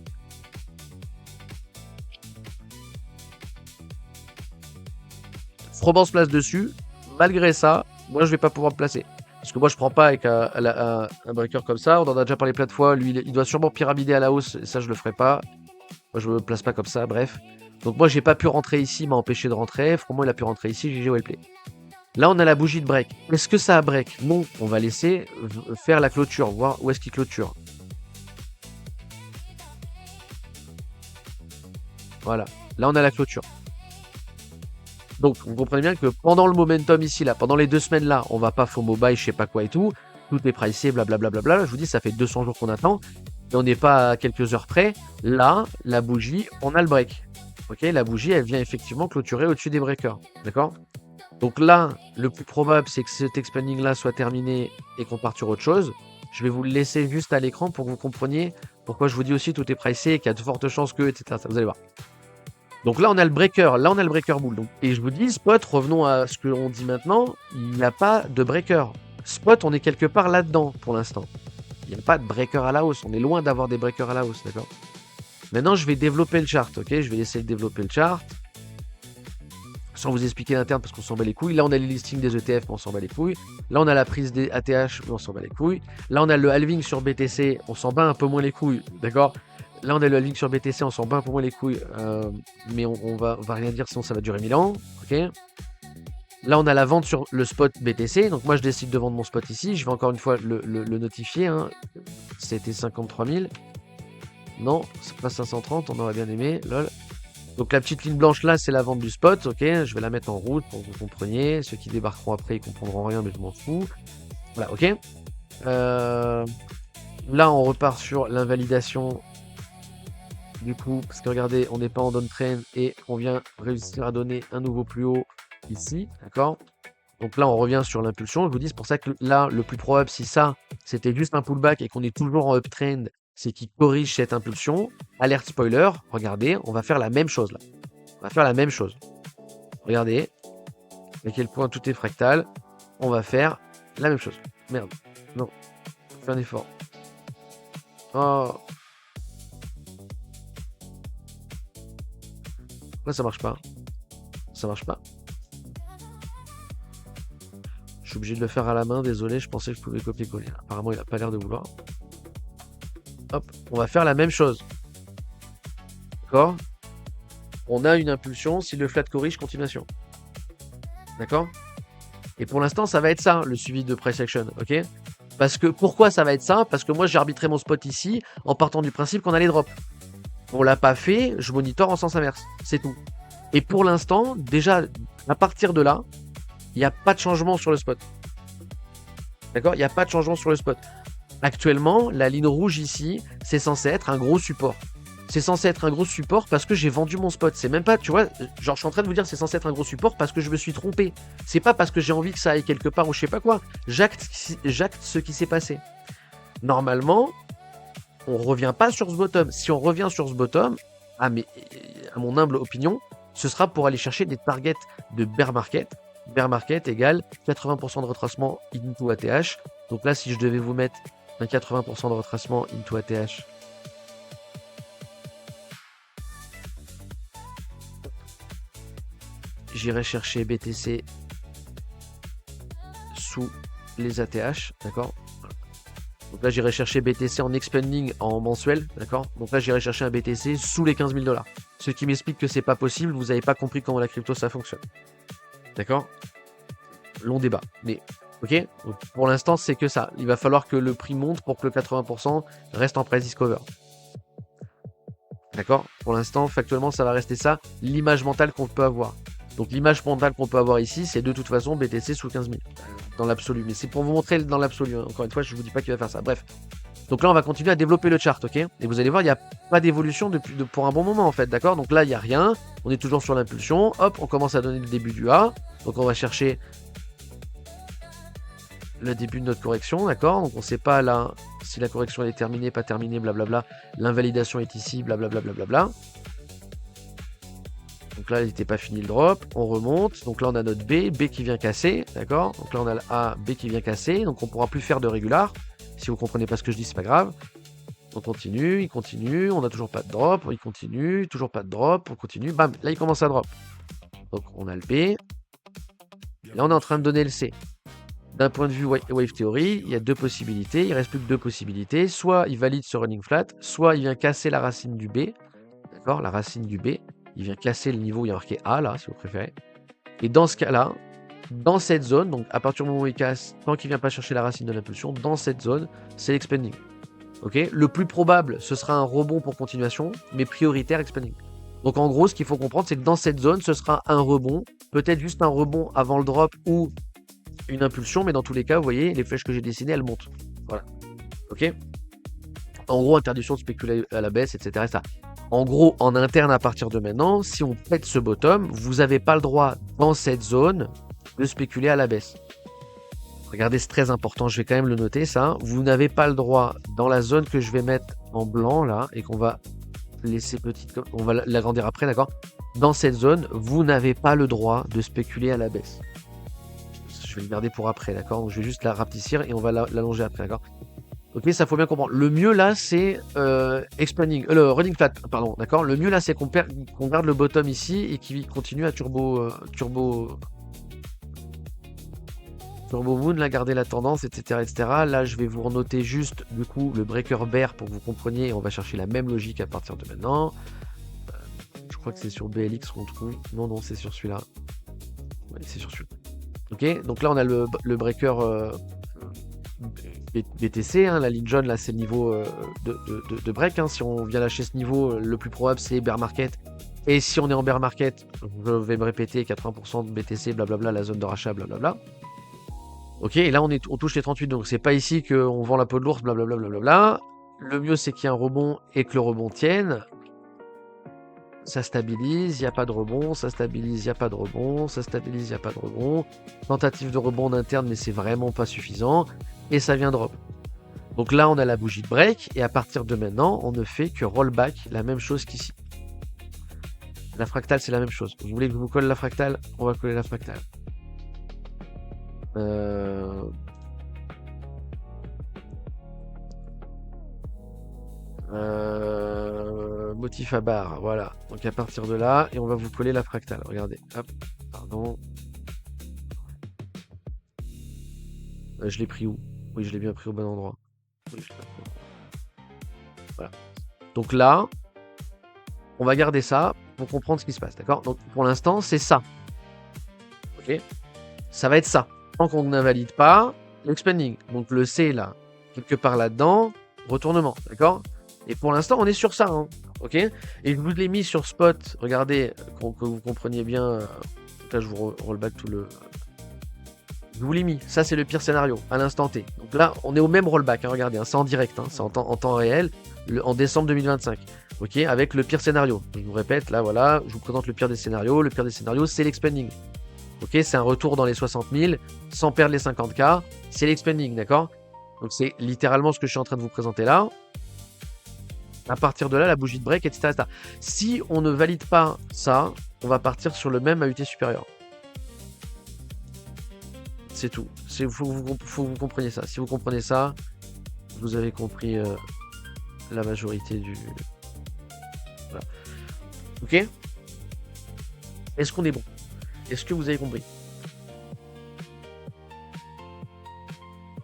Froment se place dessus. Malgré ça, moi je vais pas pouvoir me placer. Parce que moi je prends pas avec un breaker comme ça. On en a déjà parlé plein de fois. Lui il doit sûrement pyramider à la hausse. Et ça je le ferai pas. Moi je me place pas comme ça. Bref. Donc moi j'ai pas pu rentrer ici. M'a empêché de rentrer. Froment il a pu rentrer ici. GG wellplay. Là on a la bougie de break. Est-ce que ça a break? Non. On va laisser faire la clôture. Voir où est-ce qu'il clôture. Voilà. Là on a la clôture. Donc, vous comprenez bien que pendant le momentum ici, là, pendant les 2 semaines là, on va pas FOMO buy, je sais pas quoi et tout. Tout est pricé, blablabla. Je vous dis, ça fait 200 jours qu'on attend. Et on n'est pas à quelques heures près. Là, la bougie, on a le break. Ok, la bougie, elle vient effectivement clôturer au-dessus des breakers. D'accord? Donc là, le plus probable, c'est que cet expanding là soit terminé et qu'on parte sur autre chose. Je vais vous le laisser juste à l'écran pour que vous compreniez pourquoi je vous dis aussi tout est pricé et qu'il y a de fortes chances que, etc. Ça, vous allez voir. Donc là, on a le breaker. Là, on a le breaker bull. Donc, et je vous dis, spot, revenons à ce qu'on dit maintenant. Il n'y a pas de breaker. Spot, on est quelque part là-dedans pour l'instant. Il n'y a pas de breaker à la hausse. On est loin d'avoir des breakers à la hausse, d'accord? Maintenant, je vais développer le chart, ok? Je vais laisser développer le chart. sans vous expliquer l'interne parce qu'on s'en bat les couilles. Là, on a les listings des ETF, mais on s'en bat les couilles. Là, on a la prise des ATH, mais on s'en bat les couilles. Là, on a le halving sur BTC, on s'en bat un peu moins les couilles, d'accord? Là, on a le halving sur BTC, on s'en bat un peu moins les couilles, mais on va rien dire, sinon ça va durer 1000 ans, ok? Là, on a la vente sur le spot BTC, donc moi, je décide de vendre mon spot ici. Je vais encore une fois le notifier, hein. C'était 53 000. Non, c'est pas 530, on aurait bien aimé, lol. Donc la petite ligne blanche là, c'est la vente du spot, ok? Je vais la mettre en route pour que vous compreniez. Ceux qui débarqueront après, ils comprendront rien, mais je m'en fous. Voilà, ok? Là, on repart sur l'invalidation. Du coup, parce que regardez, on n'est pas en downtrend et on vient réussir à donner un nouveau plus haut ici, d'accord? Donc là, on revient sur l'impulsion. Je vous dis, c'est pour ça que là, le plus probable, si ça, c'était juste un pullback et qu'on est toujours en uptrend, c'est qu'il corrige cette impulsion. Alerte spoiler, regardez, on va faire la même chose là. On va faire la même chose. Regardez à quel point tout est fractal. On va faire la même chose. Merde. Non. Fais un effort. Oh. Là, ça marche pas. Ça marche pas. Je suis obligé de le faire à la main. Désolé, je pensais que je pouvais copier-coller. Apparemment, il n'a pas l'air de vouloir. Hop, on va faire la même chose. D'accord? On a une impulsion, si le flat corrige, continuation. D'accord? Et pour l'instant, ça va être ça, le suivi de price action, ok? Parce que, pourquoi ça va être ça? Parce que moi, j'ai arbitré mon spot ici, en partant du principe qu'on allait drop. On l'a pas fait, je monitore en sens inverse, c'est tout. Et pour l'instant, déjà, à partir de là, il n'y a pas de changement sur le spot. D'accord? Il n'y a pas de changement sur le spot. Actuellement, la ligne rouge ici, c'est censé être un gros support. C'est censé être un gros support parce que j'ai vendu mon spot. C'est même pas, tu vois, genre je suis en train de vous dire c'est censé être un gros support parce que je me suis trompé. C'est pas parce que j'ai envie que ça aille quelque part ou je sais pas quoi. J'acte ce qui s'est passé. Normalement, on revient pas sur ce bottom. Si on revient sur ce bottom, à mon humble opinion, ce sera pour aller chercher des targets de bear market. Bear market égale 80% de retracement into ATH. Donc là, si je devais vous mettre un 80% de retracement into ATH, j'irai chercher BTC sous les ATH, d'accord? Donc là, j'irai chercher BTC en expanding en mensuel, d'accord? Donc là, j'irai chercher un BTC sous les 15 000 $. Ce qui m'explique que c'est pas possible, vous n'avez pas compris comment la crypto ça fonctionne. D'accord? Long débat, mais ok? Donc, pour l'instant, c'est que ça. Il va falloir que le prix monte pour que le 80% reste en price discover. D'accord? Pour l'instant, factuellement, ça va rester ça, l'image mentale qu'on peut avoir. Donc l'image mentale qu'on peut avoir ici, c'est de toute façon BTC sous 15 000, dans l'absolu. Mais c'est pour vous montrer dans l'absolu, hein. Encore une fois, je ne vous dis pas qu'il va faire ça. Bref. Donc là, on va continuer à développer le chart, ok? Et vous allez voir, il n'y a pas d'évolution pour un bon moment, en fait, d'accord? Donc là, il n'y a rien. On est toujours sur l'impulsion. Hop, on commence à donner le début du A. Donc on va chercher le début de notre correction, d'accord? Donc on ne sait pas là si la correction elle est terminée, pas terminée, blablabla. L'invalidation est ici, blablabla. Blablabla. Donc là, il n'était pas fini le drop. On remonte. Donc là, on a notre B qui vient casser, d'accord? Donc là, on a le A, B qui vient casser. Donc on ne pourra plus faire de régular. Si vous ne comprenez pas ce que je dis, c'est pas grave. On continue, il continue. On n'a toujours pas de drop. Il continue, toujours pas de drop. On continue. Bam, là, il commence à drop. Donc on a le B. Là, on est en train de donner le C. D'un point de vue wave theory, il y a deux possibilités. Il ne reste plus que deux possibilités. Soit il valide ce running flat, soit il vient casser la racine du B. D'accord? La racine du B. Il vient casser le niveau, il y a marqué A là, si vous préférez. Et dans ce cas-là, dans cette zone, donc à partir du moment où il casse, tant qu'il ne vient pas chercher la racine de l'impulsion, dans cette zone, c'est l'expanding. Ok? Le plus probable, ce sera un rebond pour continuation, mais prioritaire expanding. Donc en gros, ce qu'il faut comprendre, c'est que dans cette zone, ce sera un rebond, peut-être juste un rebond avant le drop ou une impulsion, mais dans tous les cas, vous voyez, les flèches que j'ai dessinées, elles montent. Voilà. Ok? En gros, interdiction de spéculer à la baisse, etc. Ça. En gros, en interne, à partir de maintenant, si on pète ce bottom, vous n'avez pas le droit, dans cette zone, de spéculer à la baisse. Regardez, c'est très important, je vais quand même le noter, ça. Vous n'avez pas le droit, dans la zone que je vais mettre en blanc, là, et qu'on va laisser petite, on va l'agrandir après, d'accord? Dans cette zone, vous n'avez pas le droit de spéculer à la baisse. Je vais le garder pour après, d'accord? Donc je vais juste la rapetissir et on va l'allonger après, d'accord? Ok, ça faut bien comprendre. Le mieux là, c'est le running flat, pardon, d'accord. Le mieux là, c'est qu'on garde le bottom ici et qu'il continue à turbo moon, là, garder la tendance, etc., etc. Là, je vais vous renoter juste du coup le breaker bear pour que vous compreniez. On va chercher la même logique à partir de maintenant. Je crois que c'est sur BLX qu'on trouve. Non, non, c'est sur celui-là. Ouais, c'est sur celui-là. Ok, donc là, on a le breaker BTC, hein, la ligne jaune, là, c'est le niveau de break. Hein. Si on vient lâcher ce niveau, le plus probable, c'est bear market. Et si on est en bear market, je vais me répéter, 80% de BTC, blablabla, la zone de rachat, blablabla. Ok, et là, on touche les 38, donc c'est pas ici qu'on vend la peau de l'ours, blablabla, blablabla. Le mieux, c'est qu'il y ait un rebond et que le rebond tienne. Ça stabilise, il n'y a pas de rebond, ça stabilise, il n'y a pas de rebond, ça stabilise, il n'y a pas de rebond. Tentative de rebond en interne, mais c'est vraiment pas suffisant. Et ça vient drop. Donc là, on a la bougie de break, et à partir de maintenant, on ne fait que rollback, la même chose qu'ici. La fractale, c'est la même chose. Vous voulez que je vous colle la fractale? On va coller la fractale. Motif à barre, voilà. Donc à partir de là, et on va vous coller la fractale. Regardez, hop, pardon. Je l'ai pris où? Oui, je l'ai bien pris au bon endroit. Oui, je l'ai bien pris au bon endroit. Voilà. Donc là, on va garder ça pour comprendre ce qui se passe, d'accord? Donc pour l'instant, c'est ça. Ok? Ça va être ça. Tant qu'on n'invalide pas l'expanding. Donc le C là, quelque part là-dedans, retournement, d'accord? Et pour l'instant, on est sur ça, hein, ok? Et je vous l'ai mis sur spot, regardez, que vous compreniez bien. Là, je vous rollback tout le... Je vous l'ai mis, ça c'est le pire scénario, à l'instant T. Donc là, on est au même rollback, hein, regardez, hein, c'est en direct, hein, c'est en temps réel, en décembre 2025, ok? Avec le pire scénario. Je vous répète, là, voilà, je vous présente le pire des scénarios. Le pire des scénarios, c'est l'expanding. Ok, c'est un retour dans les 60 000, sans perdre les 50K, c'est l'expanding, d'accord? Donc c'est littéralement ce que je suis en train de vous présenter là. À partir de là, la bougie de break, etc., etc. Si on ne valide pas ça, on va partir sur le même AUT supérieur. C'est tout. Il faut que vous compreniez ça. Si vous comprenez ça, vous avez compris la majorité du... Voilà. Ok? Est-ce qu'on est bon? Est-ce que vous avez compris?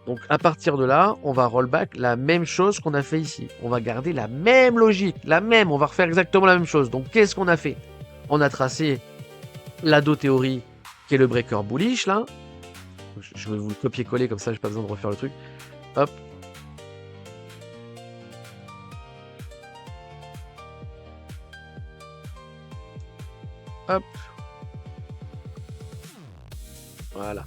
Donc à partir de là, on va rollback la même chose qu'on a fait ici. On va garder la même logique, on va refaire exactement la même chose. Donc qu'est-ce qu'on a fait? On a tracé la Do théorie qui est le breaker bullish là. Je vais vous le copier-coller comme ça, j'ai pas besoin de refaire le truc. Hop. Hop. Voilà.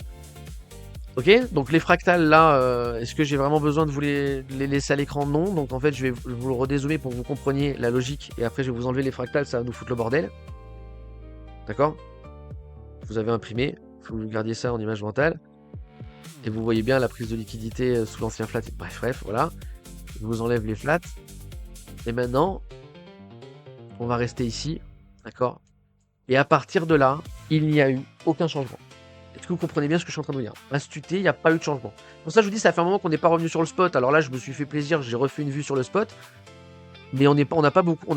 Ok, donc les fractales là, est-ce que j'ai vraiment besoin de vous les laisser à l'écran? Non, donc en fait je vais vous le redézoomer pour que vous compreniez la logique et après je vais vous enlever les fractales, ça va nous foutre le bordel. D'accord? Vous avez imprimé, il faut que vous gardiez ça en image mentale. Et vous voyez bien la prise de liquidité sous l'ancien flat. Bref, voilà. Je vous enlève les flats. Et maintenant, on va rester ici, d'accord? Et à partir de là, il n'y a eu aucun changement. Est-ce que vous comprenez bien ce que je suis en train de vous dire? Instituté, il n'y a pas eu de changement. Pour ça, je vous dis, ça fait un moment qu'on n'est pas revenu sur le spot. Alors là, je me suis fait plaisir, j'ai refait une vue sur le spot. Mais on n'est pas beaucoup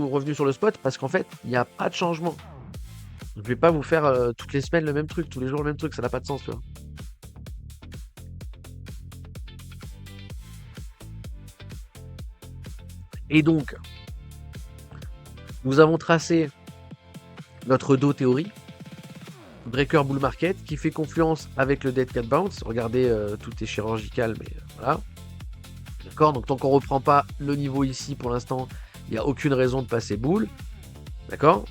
revenu sur le spot parce qu'en fait, il n'y a pas de changement. Je ne vais pas vous faire toutes les semaines le même truc, tous les jours le même truc, ça n'a pas de sens, tu vois. Et donc, nous avons tracé notre Do théorie, breaker bull market, qui fait confluence avec le dead cat bounce. Regardez, tout est chirurgical, mais voilà. D'accord, donc tant qu'on reprend pas le niveau ici pour l'instant, il n'y a aucune raison de passer bull. D'accord?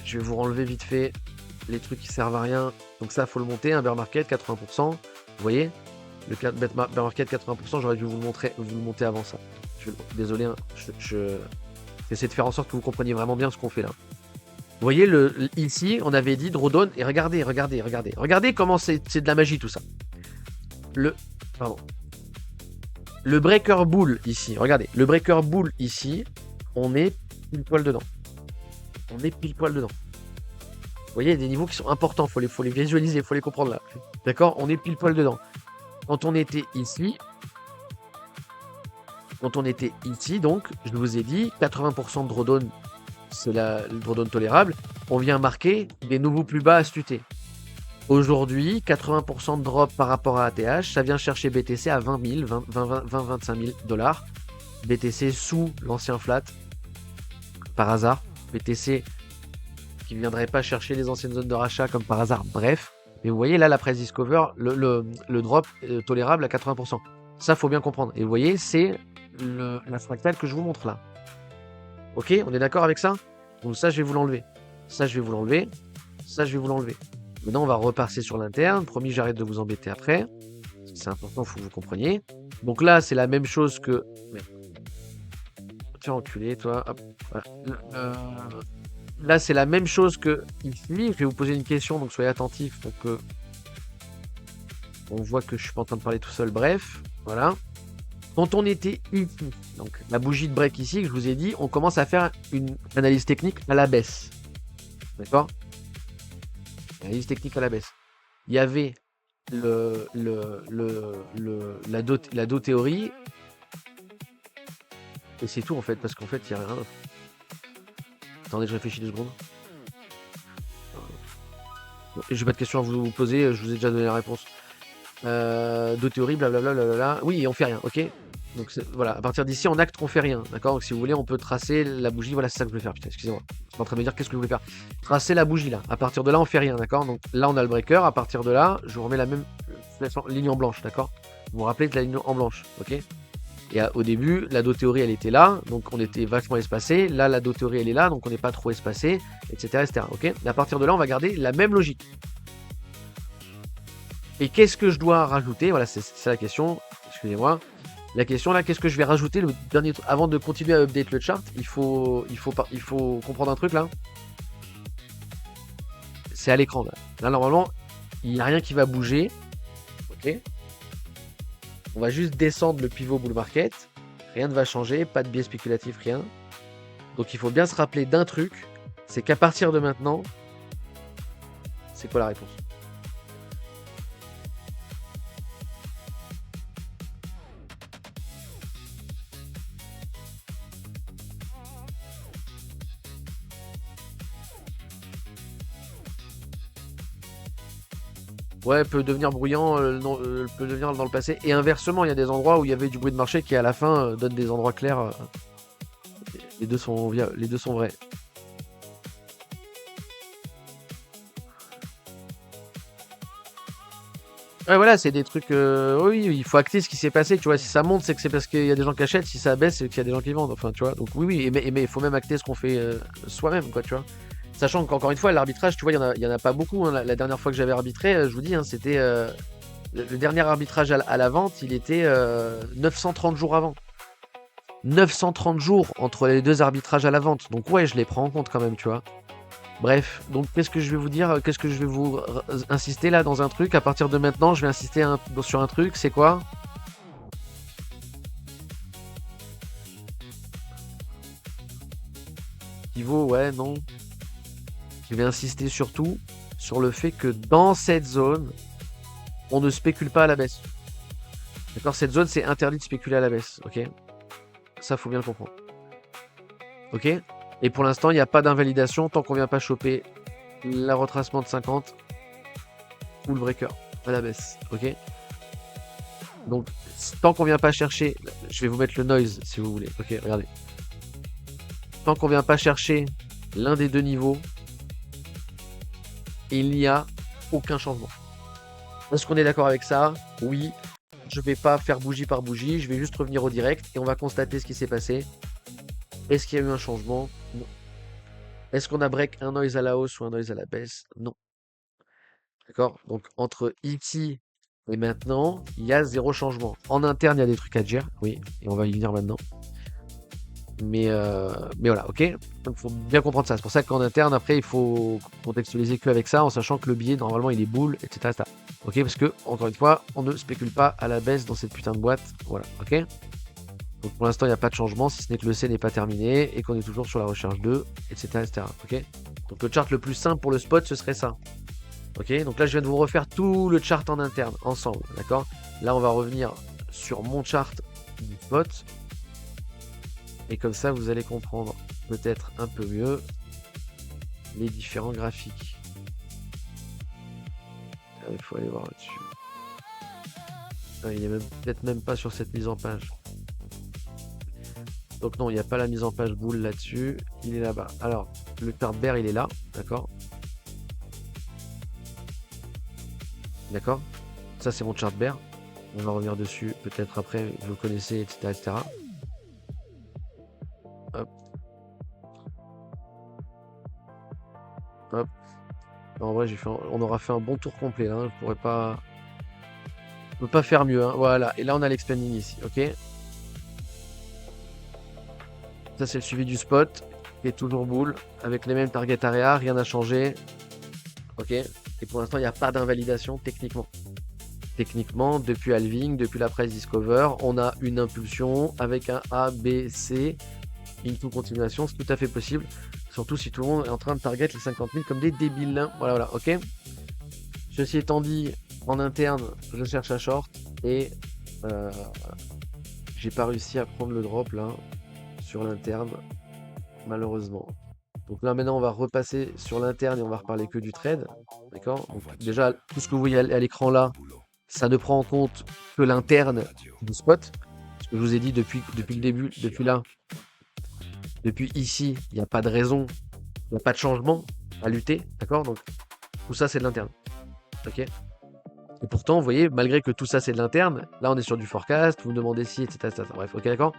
Je vais vous enlever vite fait les trucs qui servent à rien. Donc ça, faut le monter, un bear market 80%. Vous voyez? Le bear market 80%, j'aurais dû vous le monter avant ça. Désolé, hein, j'essaie de faire en sorte que vous compreniez vraiment bien ce qu'on fait là. Vous voyez, ici, on avait dit drawdown, et regardez. Regardez comment c'est de la magie tout ça. Le breaker bull ici, regardez. Le breaker bull ici, on est pile poil dedans. Vous voyez, il y a des niveaux qui sont importants, faut les visualiser, faut les comprendre là. D'accord? On est pile poil dedans. Quand on était ici, donc, je vous ai dit, 80% de drawdown, c'est le drawdown tolérable. On vient marquer des nouveaux plus bas à STUT. Aujourd'hui, 80% de drop par rapport à ATH, ça vient chercher BTC à 20 000, 25 000 $. BTC sous l'ancien flat, par hasard. BTC qui ne viendrait pas chercher les anciennes zones de rachat comme par hasard. Bref, mais vous voyez là la price discover, le drop tolérable à 80%. Ça, faut bien comprendre. Et vous voyez, c'est la fractale que je vous montre là. Ok, on est d'accord avec ça? Donc ça, je vais vous l'enlever. Ça, je vais vous l'enlever. Ça, je vais vous l'enlever. Maintenant, on va repasser sur l'interne. Promis, j'arrête de vous embêter après. C'est important, il faut que vous compreniez. Donc là, c'est la même chose que... Tiens, enculé, toi. Hop, voilà. Là, c'est la même chose que ici. Je vais vous poser une question, donc soyez attentifs pour que on voit que je suis pas en train de parler tout seul. Bref, voilà. Quand on était ici, donc la bougie de break ici, que je vous ai dit, on commence à faire une analyse technique à la baisse. D'accord? Analyse technique à la baisse. Il y avait la do théorie. Et c'est tout en fait, parce qu'en fait, il n'y a rien d'autre. Attendez, je réfléchis 2 secondes. J'ai pas de questions à vous poser, je vous ai déjà donné la réponse. Do théorie, blablabla. Oui, on fait rien, ok? Donc voilà, à partir d'ici, on acte qu'on fait rien, d'accord? Donc si vous voulez, on peut tracer la bougie. Voilà, c'est ça que je voulais faire. Putain, excusez-moi. Je suis en train de me dire qu'est-ce que je voulais faire. Tracer la bougie là. À partir de là, on fait rien, d'accord? Donc là, on a le breaker. À partir de là, je vous remets la même ligne en blanche, d'accord? Vous vous rappelez de la ligne en blanche, ok? Et au début, la do théorie, elle était là, donc on était vachement espacé. Là, la do théorie, elle est là, donc on n'est pas trop espacé, etc., etc. Ok? Et à partir de là, on va garder la même logique. Et qu'est-ce que je dois rajouter? Voilà, c'est ça la question. Excusez-moi. La question là, qu'est-ce que je vais rajouter le dernier truc avant de continuer à update le chart? Il faut comprendre un truc là. C'est à l'écran là. Là, normalement, il n'y a rien qui va bouger. Ok? On va juste descendre le pivot bull market. Rien ne va changer, pas de biais spéculatif, rien. Donc il faut bien se rappeler d'un truc, c'est qu'à partir de maintenant, c'est quoi la réponse? Ouais, peut devenir bruyant, peut devenir dans le passé. Et inversement, il y a des endroits où il y avait du bruit de marché qui à la fin donne des endroits clairs. Les deux sont vrais. Ouais, voilà, c'est des trucs. Oui, il faut acter ce qui s'est passé. Tu vois, si ça monte, c'est que c'est parce qu'il y a des gens qui achètent. Si ça baisse, c'est qu'il y a des gens qui vendent. Enfin, tu vois. Donc oui, mais il faut même acter ce qu'on fait soi-même, quoi, tu vois. Sachant qu'encore une fois, l'arbitrage, tu vois, il y en a pas beaucoup. Hein. La dernière fois que j'avais arbitré, je vous dis, hein, c'était le dernier arbitrage à la vente, il était 930 jours avant. 930 jours entre les deux arbitrages à la vente. Donc ouais, je les prends en compte quand même, tu vois. Bref, donc qu'est-ce que je vais vous dire? Qu'est-ce que je vais vous insister là dans un truc? À partir de maintenant, je vais insister sur un truc. C'est quoi? Pivot, ouais, non. Je vais insister surtout sur le fait que dans cette zone, on ne spécule pas à la baisse. D'accord? Cette zone, c'est interdit de spéculer à la baisse. Ok? Ça, faut bien le comprendre. Ok? Et pour l'instant, il n'y a pas d'invalidation tant qu'on vient pas choper la retracement de 50 ou le breaker à la baisse. Ok? Donc, tant qu'on vient pas chercher, je vais vous mettre le noise si vous voulez. Ok, regardez. Tant qu'on vient pas chercher l'un des deux niveaux, il n'y a aucun changement. Est-ce qu'on est d'accord avec ça? Oui. Je vais pas faire bougie par bougie, je vais juste revenir au direct et on va constater ce qui s'est passé. Est-ce qu'il y a eu un changement? Non. Est-ce qu'on a break un noise à la hausse ou un noise à la baisse? Non. D'accord? Donc entre ici et maintenant, il y a 0 changement. En interne, il y a des trucs à dire, oui, et on va y venir maintenant. Mais voilà, ok? Donc il faut bien comprendre ça. C'est pour ça qu'en interne, après, il faut contextualiser que avec ça, en sachant que le billet, normalement, il est boule, etc. Ok? Parce que, encore une fois, on ne spécule pas à la baisse dans cette putain de boîte. Voilà, ok? Donc pour l'instant, il n'y a pas de changement, si ce n'est que le C n'est pas terminé et qu'on est toujours sur la recherche 2, etc. Ok? Donc le chart le plus simple pour le spot, ce serait ça. Ok? Donc là, je viens de vous refaire tout le chart en interne, ensemble, d'accord? Là, on va revenir sur mon chart du spot. Et comme ça, vous allez comprendre peut-être un peu mieux les différents graphiques. Il faut aller voir là-dessus. Il est peut-être même pas sur cette mise en page. Donc non, il n'y a pas la mise en page boule là-dessus. Il est là-bas. Alors, le chart bear, il est là. D'accord. D'accord. Ça, c'est mon chart bear. On va revenir dessus peut-être après. Vous le connaissez, etc., etc. Hop. Hop. En vrai, on aura fait un bon tour complet. Hein. Je pourrais pas... On peut pas faire mieux. Hein. Voilà. Et là, on a l'expanding ici. Ok. Ça, c'est le suivi du spot. Qui est toujours boule. Avec les mêmes target area. Rien n'a changé. Ok. Et pour l'instant, il n'y a pas d'invalidation techniquement. Techniquement, depuis halving, depuis la price discover, on a une impulsion avec un A, B, C. Into continuation, c'est tout à fait possible. Surtout si tout le monde est en train de target les 50 000 comme des débiles. Hein. Voilà, voilà, ok. Ceci étant dit, en interne, je cherche à short et j'ai pas réussi à prendre le drop là sur l'interne, malheureusement. Donc là maintenant on va repasser sur l'interne et on va reparler que du trade. D'accord. Donc déjà tout ce que vous voyez à l'écran là, ça ne prend en compte que l'interne du spot. Ce que je vous ai dit depuis le début, depuis là. Depuis ici, il n'y a pas de raison, il n'y a pas de changement à lutter, d'accord? Donc tout ça c'est de l'interne, ok? Et pourtant, vous voyez, malgré que tout ça c'est de l'interne, là on est sur du forecast, vous me demandez si, etc., etc. Bref, ok, d'accord?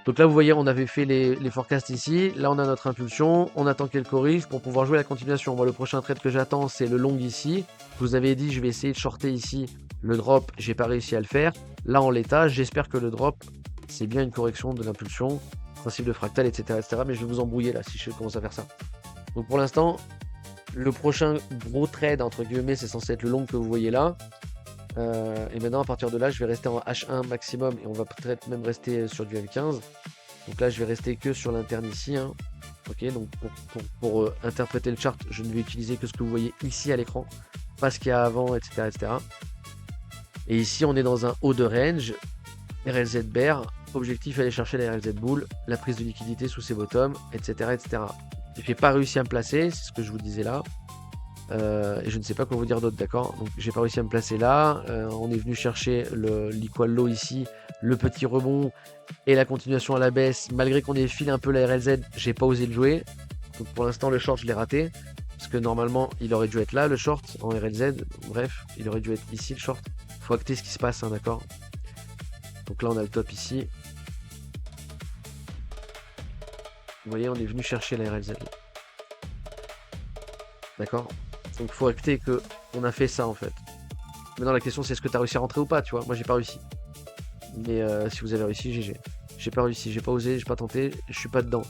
Donc là vous voyez, on avait fait les forecasts ici, là on a notre impulsion, on attend qu'elle corrige pour pouvoir jouer la continuation. Moi le prochain trade que j'attends c'est le long ici. Je vous avais dit je vais essayer de shorter ici le drop, j'ai pas réussi à le faire. Là en l'état, j'espère que le drop c'est bien une correction de l'impulsion. Principe de fractal, etc., etc. Mais je vais vous embrouiller là si je commence à faire ça. Donc pour l'instant, le prochain gros trade, entre guillemets, c'est censé être le long que vous voyez là. Et maintenant, à partir de là, je vais rester en H1 maximum et on va peut-être même rester sur du M15. Donc là, je vais rester que sur l'interne ici. Hein. Ok, donc pour interpréter le chart, je ne vais utiliser que ce que vous voyez ici à l'écran, pas ce qu'il y a avant, etc., etc. Et ici, on est dans un haut de range, RLZ bear. Objectif, aller chercher la RLZ bull, la prise de liquidité sous ses bottoms, etc., etc. J'ai pas réussi à me placer, c'est ce que je vous disais là. Et je ne sais pas quoi vous dire d'autre, d'accord? Donc j'ai pas réussi à me placer là. On est venu chercher l'equal low ici, le petit rebond et la continuation à la baisse. Malgré qu'on ait filé un peu la RLZ, j'ai pas osé le jouer. Donc pour l'instant le short je l'ai raté. Parce que normalement il aurait dû être là le short en RLZ. Bref, il aurait dû être ici le short. Faut acter ce qui se passe, hein, d'accord? Donc là on a le top ici. Vous voyez, on est venu chercher la RLZ. D'accord? Donc faut acter que on a fait ça en fait. Maintenant la question c'est est-ce que tu as réussi à rentrer ou pas, tu vois? Moi j'ai pas réussi. Mais si vous avez réussi, GG. J'ai pas réussi, j'ai pas osé, j'ai pas tenté, je suis pas dedans.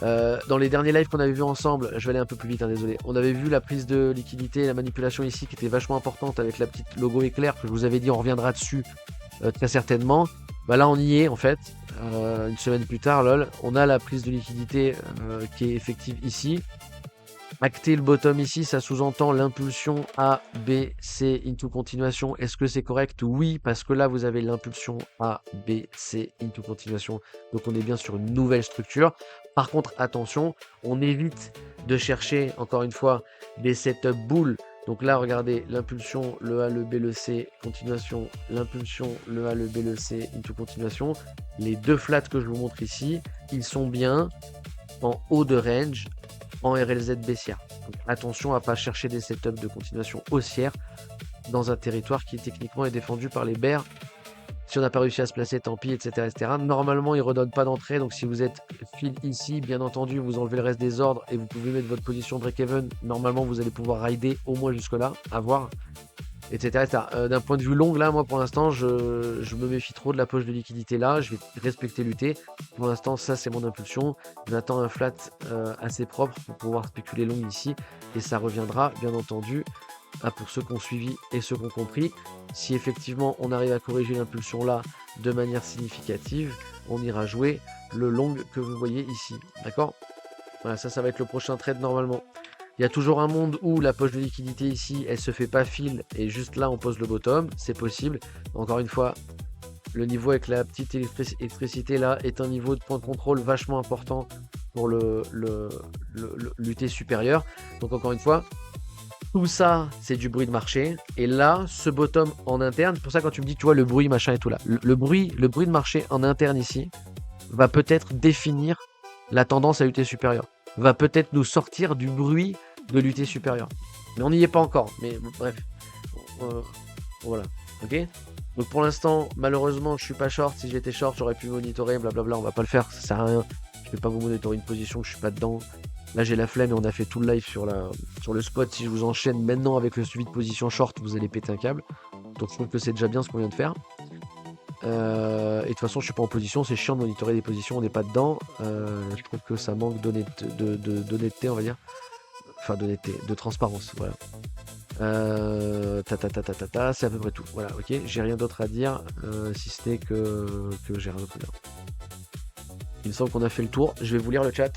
Dans les derniers lives qu'on avait vu ensemble, je vais aller un peu plus vite, hein, désolé. On avait vu la prise de liquidité, la manipulation ici qui était vachement importante avec la petite logo éclair que je vous avais dit, on reviendra dessus très certainement. Bah là on y est en fait, une semaine plus tard, lol, on a la prise de liquidité qui est effective ici. Acter le bottom ici, ça sous-entend l'impulsion A, B, C into continuation. Est-ce que c'est correct? Oui, parce que là vous avez l'impulsion A, B, C into continuation. Donc on est bien sur une nouvelle structure. Par contre, attention, on évite de chercher, encore une fois, des setups boules. Donc là, regardez, l'impulsion, le A, le B, le C, continuation, l'impulsion, le A, le B, le C, into continuation. Les deux flats que je vous montre ici, ils sont bien en haut de range, en RLZ baissière. Donc attention à ne pas chercher des setups de continuation haussière dans un territoire qui techniquement est défendu par les bears. Si on n'a pas réussi à se placer, tant pis, etc., etc. Normalement, ils ne redonnent pas d'entrée. Donc si vous êtes fil ici, bien entendu, vous enlevez le reste des ordres et vous pouvez mettre votre position break-even. Normalement, vous allez pouvoir rider au moins jusque-là, à voir, etc., etc. D'un point de vue long, là, moi, pour l'instant, je me méfie trop de la poche de liquidité là. Je vais respecter l'UT. Pour l'instant, ça, c'est mon impulsion. J'attends un flat assez propre pour pouvoir spéculer long ici. Et ça reviendra, bien entendu, pour ceux qui ont suivi et ceux qui ont compris. Si effectivement, on arrive à corriger l'impulsion là de manière significative, on ira jouer le long que vous voyez ici. D'accord? Voilà, ça va être le prochain trade normalement. Il y a toujours un monde où la poche de liquidité ici, elle se fait pas fil et juste là on pose le bottom, c'est possible. Encore une fois, le niveau avec la petite électricité là est un niveau de point de contrôle vachement important pour l'UT supérieur. Donc encore une fois, tout ça c'est du bruit de marché. Et là, ce bottom en interne, c'est pour ça quand tu me dis, tu vois, le bruit machin et tout là, le bruit de marché en interne ici va peut-être définir la tendance à UT supérieur. Va peut-être nous sortir du bruit de l'UT supérieur. Mais on n'y est pas encore. Mais bref. Voilà. Ok. Donc pour l'instant, malheureusement, je suis pas short. Si j'étais short, j'aurais pu monitorer, blablabla. On va pas le faire, ça sert à rien. Je vais pas vous monitorer une position que je suis pas dedans. Là, j'ai la flemme et on a fait tout le live sur le spot. Si je vous enchaîne maintenant avec le suivi de position short, vous allez péter un câble. Donc je trouve que c'est déjà bien ce qu'on vient de faire. Et de toute façon, je suis pas en position. C'est chiant de monitorer des positions, on n'est pas dedans. Je trouve que ça manque d'honnêteté, on va dire. Enfin, d'honnêteté, de transparence. Voilà. C'est à peu près tout. Voilà, ok. J'ai rien d'autre à dire, si ce n'est que j'ai rien d'autre à dire. Il me semble qu'on a fait le tour. Je vais vous lire le chat.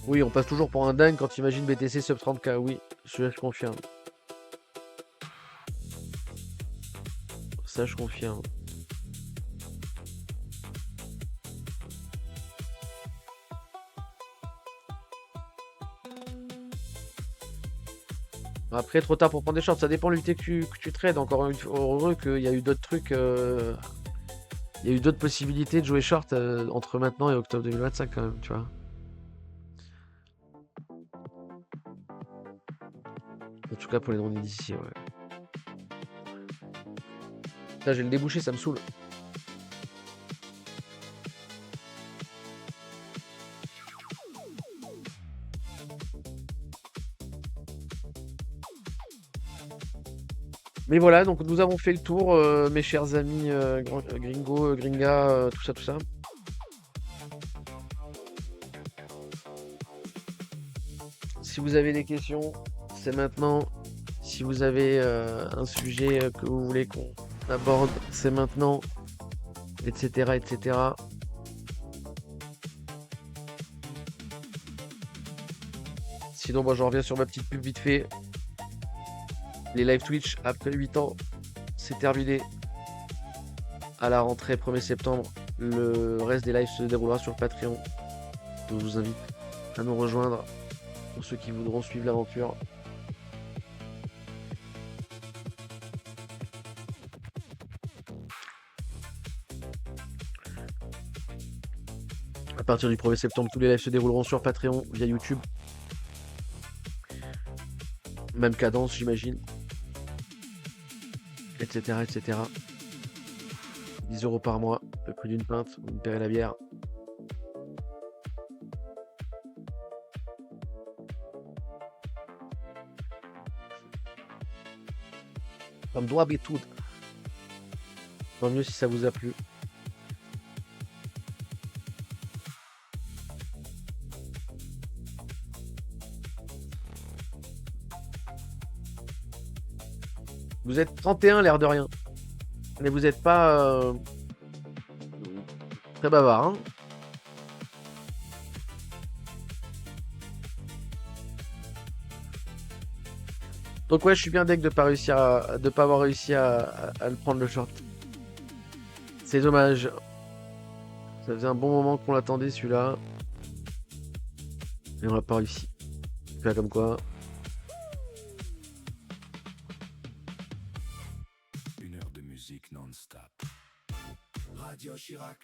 Oui, on passe toujours pour un dingue quand tu imagines BTC sub 30K. Oui, je confirme. Ça, je confirme. Après, trop tard pour prendre des shorts, ça dépend de l'UT que tu trades. Encore heureux qu'il y a eu d'autres trucs. Il y a eu d'autres possibilités de jouer short entre maintenant et octobre 2025 quand même, tu vois. En tout cas pour les drones d'ici, ouais. Là, j'ai le débouché, ça me saoule. Mais voilà, donc nous avons fait le tour, mes chers amis gringo, gringa, tout ça, tout ça. Si vous avez des questions, c'est maintenant. Si vous avez un sujet que vous voulez qu'on aborde, c'est maintenant, etc., etc. Sinon, moi, je reviens sur ma petite pub vite fait. Les live Twitch, après 8 ans, c'est terminé. À la rentrée 1er septembre, le reste des lives se déroulera sur Patreon. Je vous invite à nous rejoindre pour ceux qui voudront suivre l'aventure. À partir du 1er septembre, tous les lives se dérouleront sur Patreon via YouTube. Même cadence, j'imagine. Etc., etc. 10 € par mois, le prix d'une pinte, vous me paierez la bière. Comme d'habitude. Tant mieux si ça vous a plu. Vous êtes 31 l'air de rien. Mais vous n'êtes pas très bavard, hein. Donc ouais, je suis bien deg de pas avoir réussi à le prendre le short. C'est dommage. Ça faisait un bon moment qu'on l'attendait celui-là. Et on l'a pas réussi. Là comme quoi. Une heure de musique non-stop. Radio Chirac.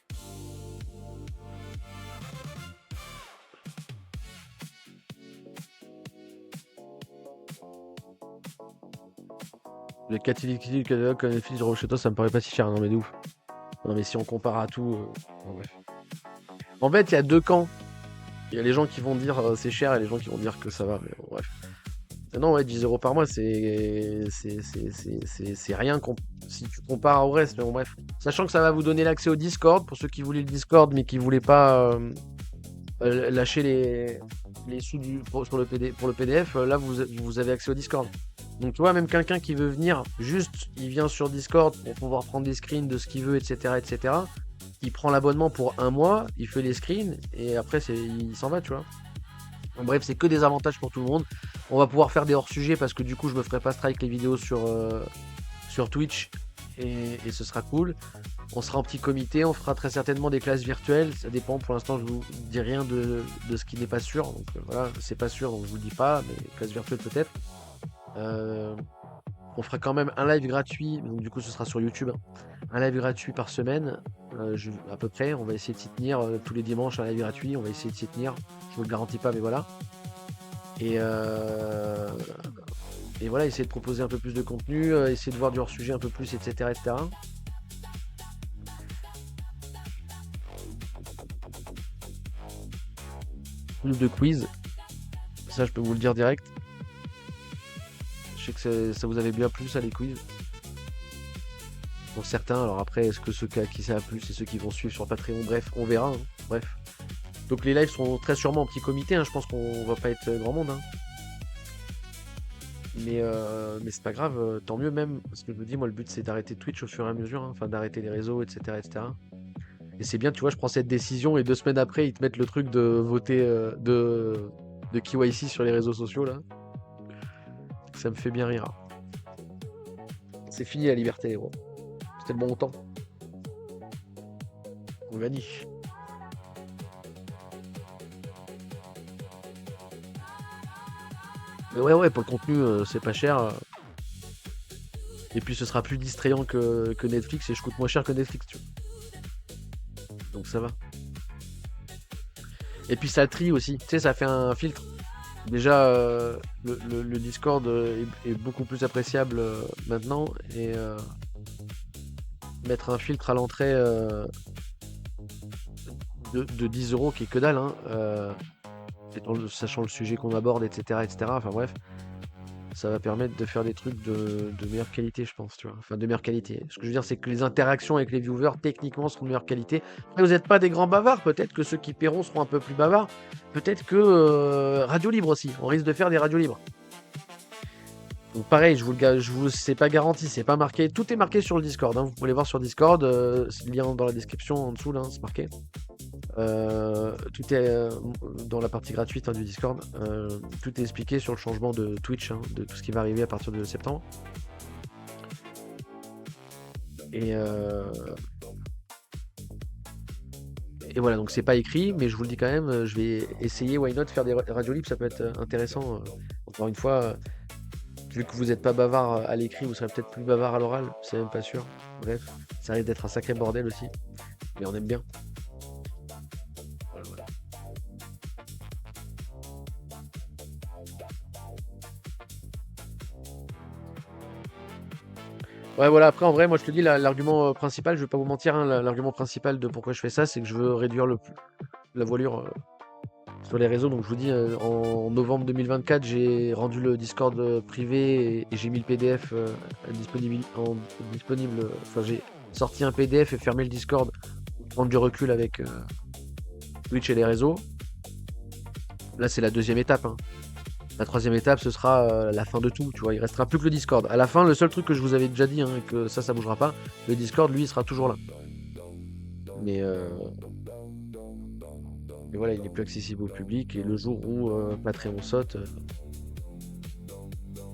Les 4 liquides que les fils de Rocheto, ça me paraît pas si cher, non mais de ouf. Non mais si on compare à tout. Bon, bref. En fait, il y a deux camps. Il y a les gens qui vont dire c'est cher et les gens qui vont dire que ça va. Mais bon, bref. Non, ouais, 10 € par mois, c'est rien si tu compares au reste. Mais bon, bref. Sachant que ça va vous donner l'accès au Discord pour ceux qui voulaient le Discord mais qui voulaient pas lâcher les sous sur pour le PDF, là vous avez accès au Discord. Donc tu vois, même quelqu'un qui veut venir, juste il vient sur Discord pour pouvoir prendre des screens de ce qu'il veut, etc., etc. Il prend l'abonnement pour un mois, il fait les screens et après il s'en va, tu vois. En bref, c'est que des avantages pour tout le monde. On va pouvoir faire des hors-sujets parce que du coup je me ferai pas strike les vidéos sur Twitch et ce sera cool. On sera en petit comité, on fera très certainement des classes virtuelles, ça dépend, pour l'instant je vous dis rien de ce qui n'est pas sûr, donc voilà, c'est pas sûr donc je vous le dis pas, mais classes virtuelles peut-être. Euh, on fera quand même un live gratuit, donc du coup ce sera sur YouTube, hein. Un live gratuit par semaine, à peu près, on va essayer de s'y tenir, tous les dimanches un live gratuit, on va essayer de s'y tenir, je vous le garantis pas mais voilà. Et, et voilà, essayer de proposer un peu plus de contenu, essayer de voir du hors-sujet un peu plus, etc. etc. Plus de quiz, ça je peux vous le dire direct. Je sais que ça vous avait bien plu ça les quiz. Pour certains, alors après est-ce que ceux à qui ça a plu c'est ceux qui vont suivre sur Patreon, bref, on verra, hein. Bref. Donc les lives seront très sûrement en petit comité, hein. Je pense qu'on va pas être grand monde, hein. Mais c'est pas grave, tant mieux même, parce que je me dis moi le but c'est d'arrêter Twitch au fur et à mesure, hein. Enfin d'arrêter les réseaux, etc. etc. Et c'est bien, tu vois, je prends cette décision et 2 semaines après ils te mettent le truc de voter de KYC sur les réseaux sociaux là. Ça me fait bien rire. C'est fini la liberté, gros. C'était le bon temps. On gagne. Mais ouais, pour le contenu, c'est pas cher. Et puis ce sera plus distrayant que Netflix et je coûte moins cher que Netflix, tu vois. Donc ça va. Et puis ça trie aussi, tu sais, ça fait un filtre. Déjà, le Discord est beaucoup plus appréciable maintenant et mettre un filtre à l'entrée de 10 euros qui est que dalle, hein, sachant le sujet qu'on aborde, etc., etc. Enfin bref, ça va permettre de faire des trucs de meilleure qualité, je pense, tu vois. Enfin, de meilleure qualité. Ce que je veux dire, c'est que les interactions avec les viewers, techniquement, seront de meilleure qualité. Après, vous n'êtes pas des grands bavards, peut-être que ceux qui paieront seront un peu plus bavards. Peut-être que radio libre aussi. On risque de faire des radios libres. Donc pareil, c'est pas garanti, c'est pas marqué. Tout est marqué sur le Discord, hein. Vous pouvez aller voir sur Discord, c'est le lien dans la description en dessous, là, c'est marqué. Tout est dans la partie gratuite, hein, du Discord. Tout est expliqué sur le changement de Twitch, hein, de tout ce qui va arriver à partir de septembre. Et, voilà, donc c'est pas écrit, mais je vous le dis quand même, je vais essayer, why not, faire des radios libres, ça peut être intéressant. Encore une fois, vu que vous n'êtes pas bavard à l'écrit, vous serez peut-être plus bavard à l'oral, c'est même pas sûr. Bref, ça risque d'être un sacré bordel aussi, mais on aime bien. Voilà. Ouais, voilà, après, en vrai, moi je te dis, l'argument principal, je vais pas vous mentir, hein, l'argument principal de pourquoi je fais ça, c'est que je veux réduire la voilure sur les réseaux. Donc je vous dis, en novembre 2024, j'ai rendu le Discord privé et j'ai mis le PDF disponible. Enfin, j'ai sorti un PDF et fermé le Discord pour prendre du recul avec Twitch et les réseaux. Là, c'est la deuxième étape, hein. La troisième étape, ce sera la fin de tout, tu vois. Il restera plus que le Discord. À la fin, le seul truc que je vous avais déjà dit, hein, et que ça bougera pas, le Discord, lui, il sera toujours là. Mais voilà, il n'est plus accessible au public. Et le jour où Patreon saute,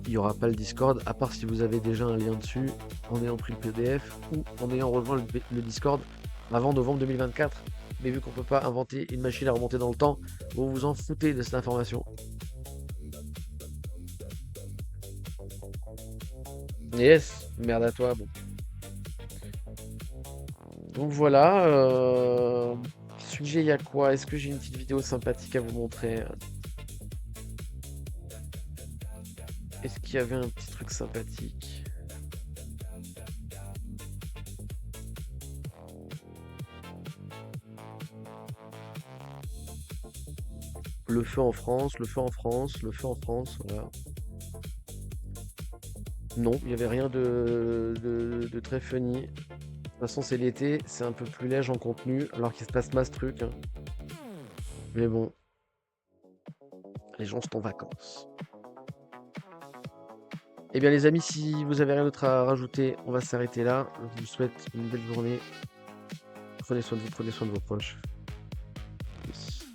il n'y aura pas le Discord, à part si vous avez déjà un lien dessus, en ayant pris le PDF ou en ayant rejoint le Discord avant novembre 2024. Mais vu qu'on peut pas inventer une machine à remonter dans le temps, vous vous en foutez de cette information. Yes, merde à toi. Bon. Donc voilà. Sujet, il y a quoi? Est-ce que j'ai une petite vidéo sympathique à vous montrer? Est-ce qu'il y avait un petit truc sympathique? Le feu en France, le feu en France, le feu en France, voilà. Non, il n'y avait rien de très funny. De toute façon, c'est l'été, c'est un peu plus léger en contenu, alors qu'il se passe masse truc, hein. Mais bon, les gens sont en vacances. Eh bien les amis, si vous avez rien d'autre à rajouter, on va s'arrêter là. Je vous souhaite une belle journée. Prenez soin de vous, prenez soin de vos proches. Peace.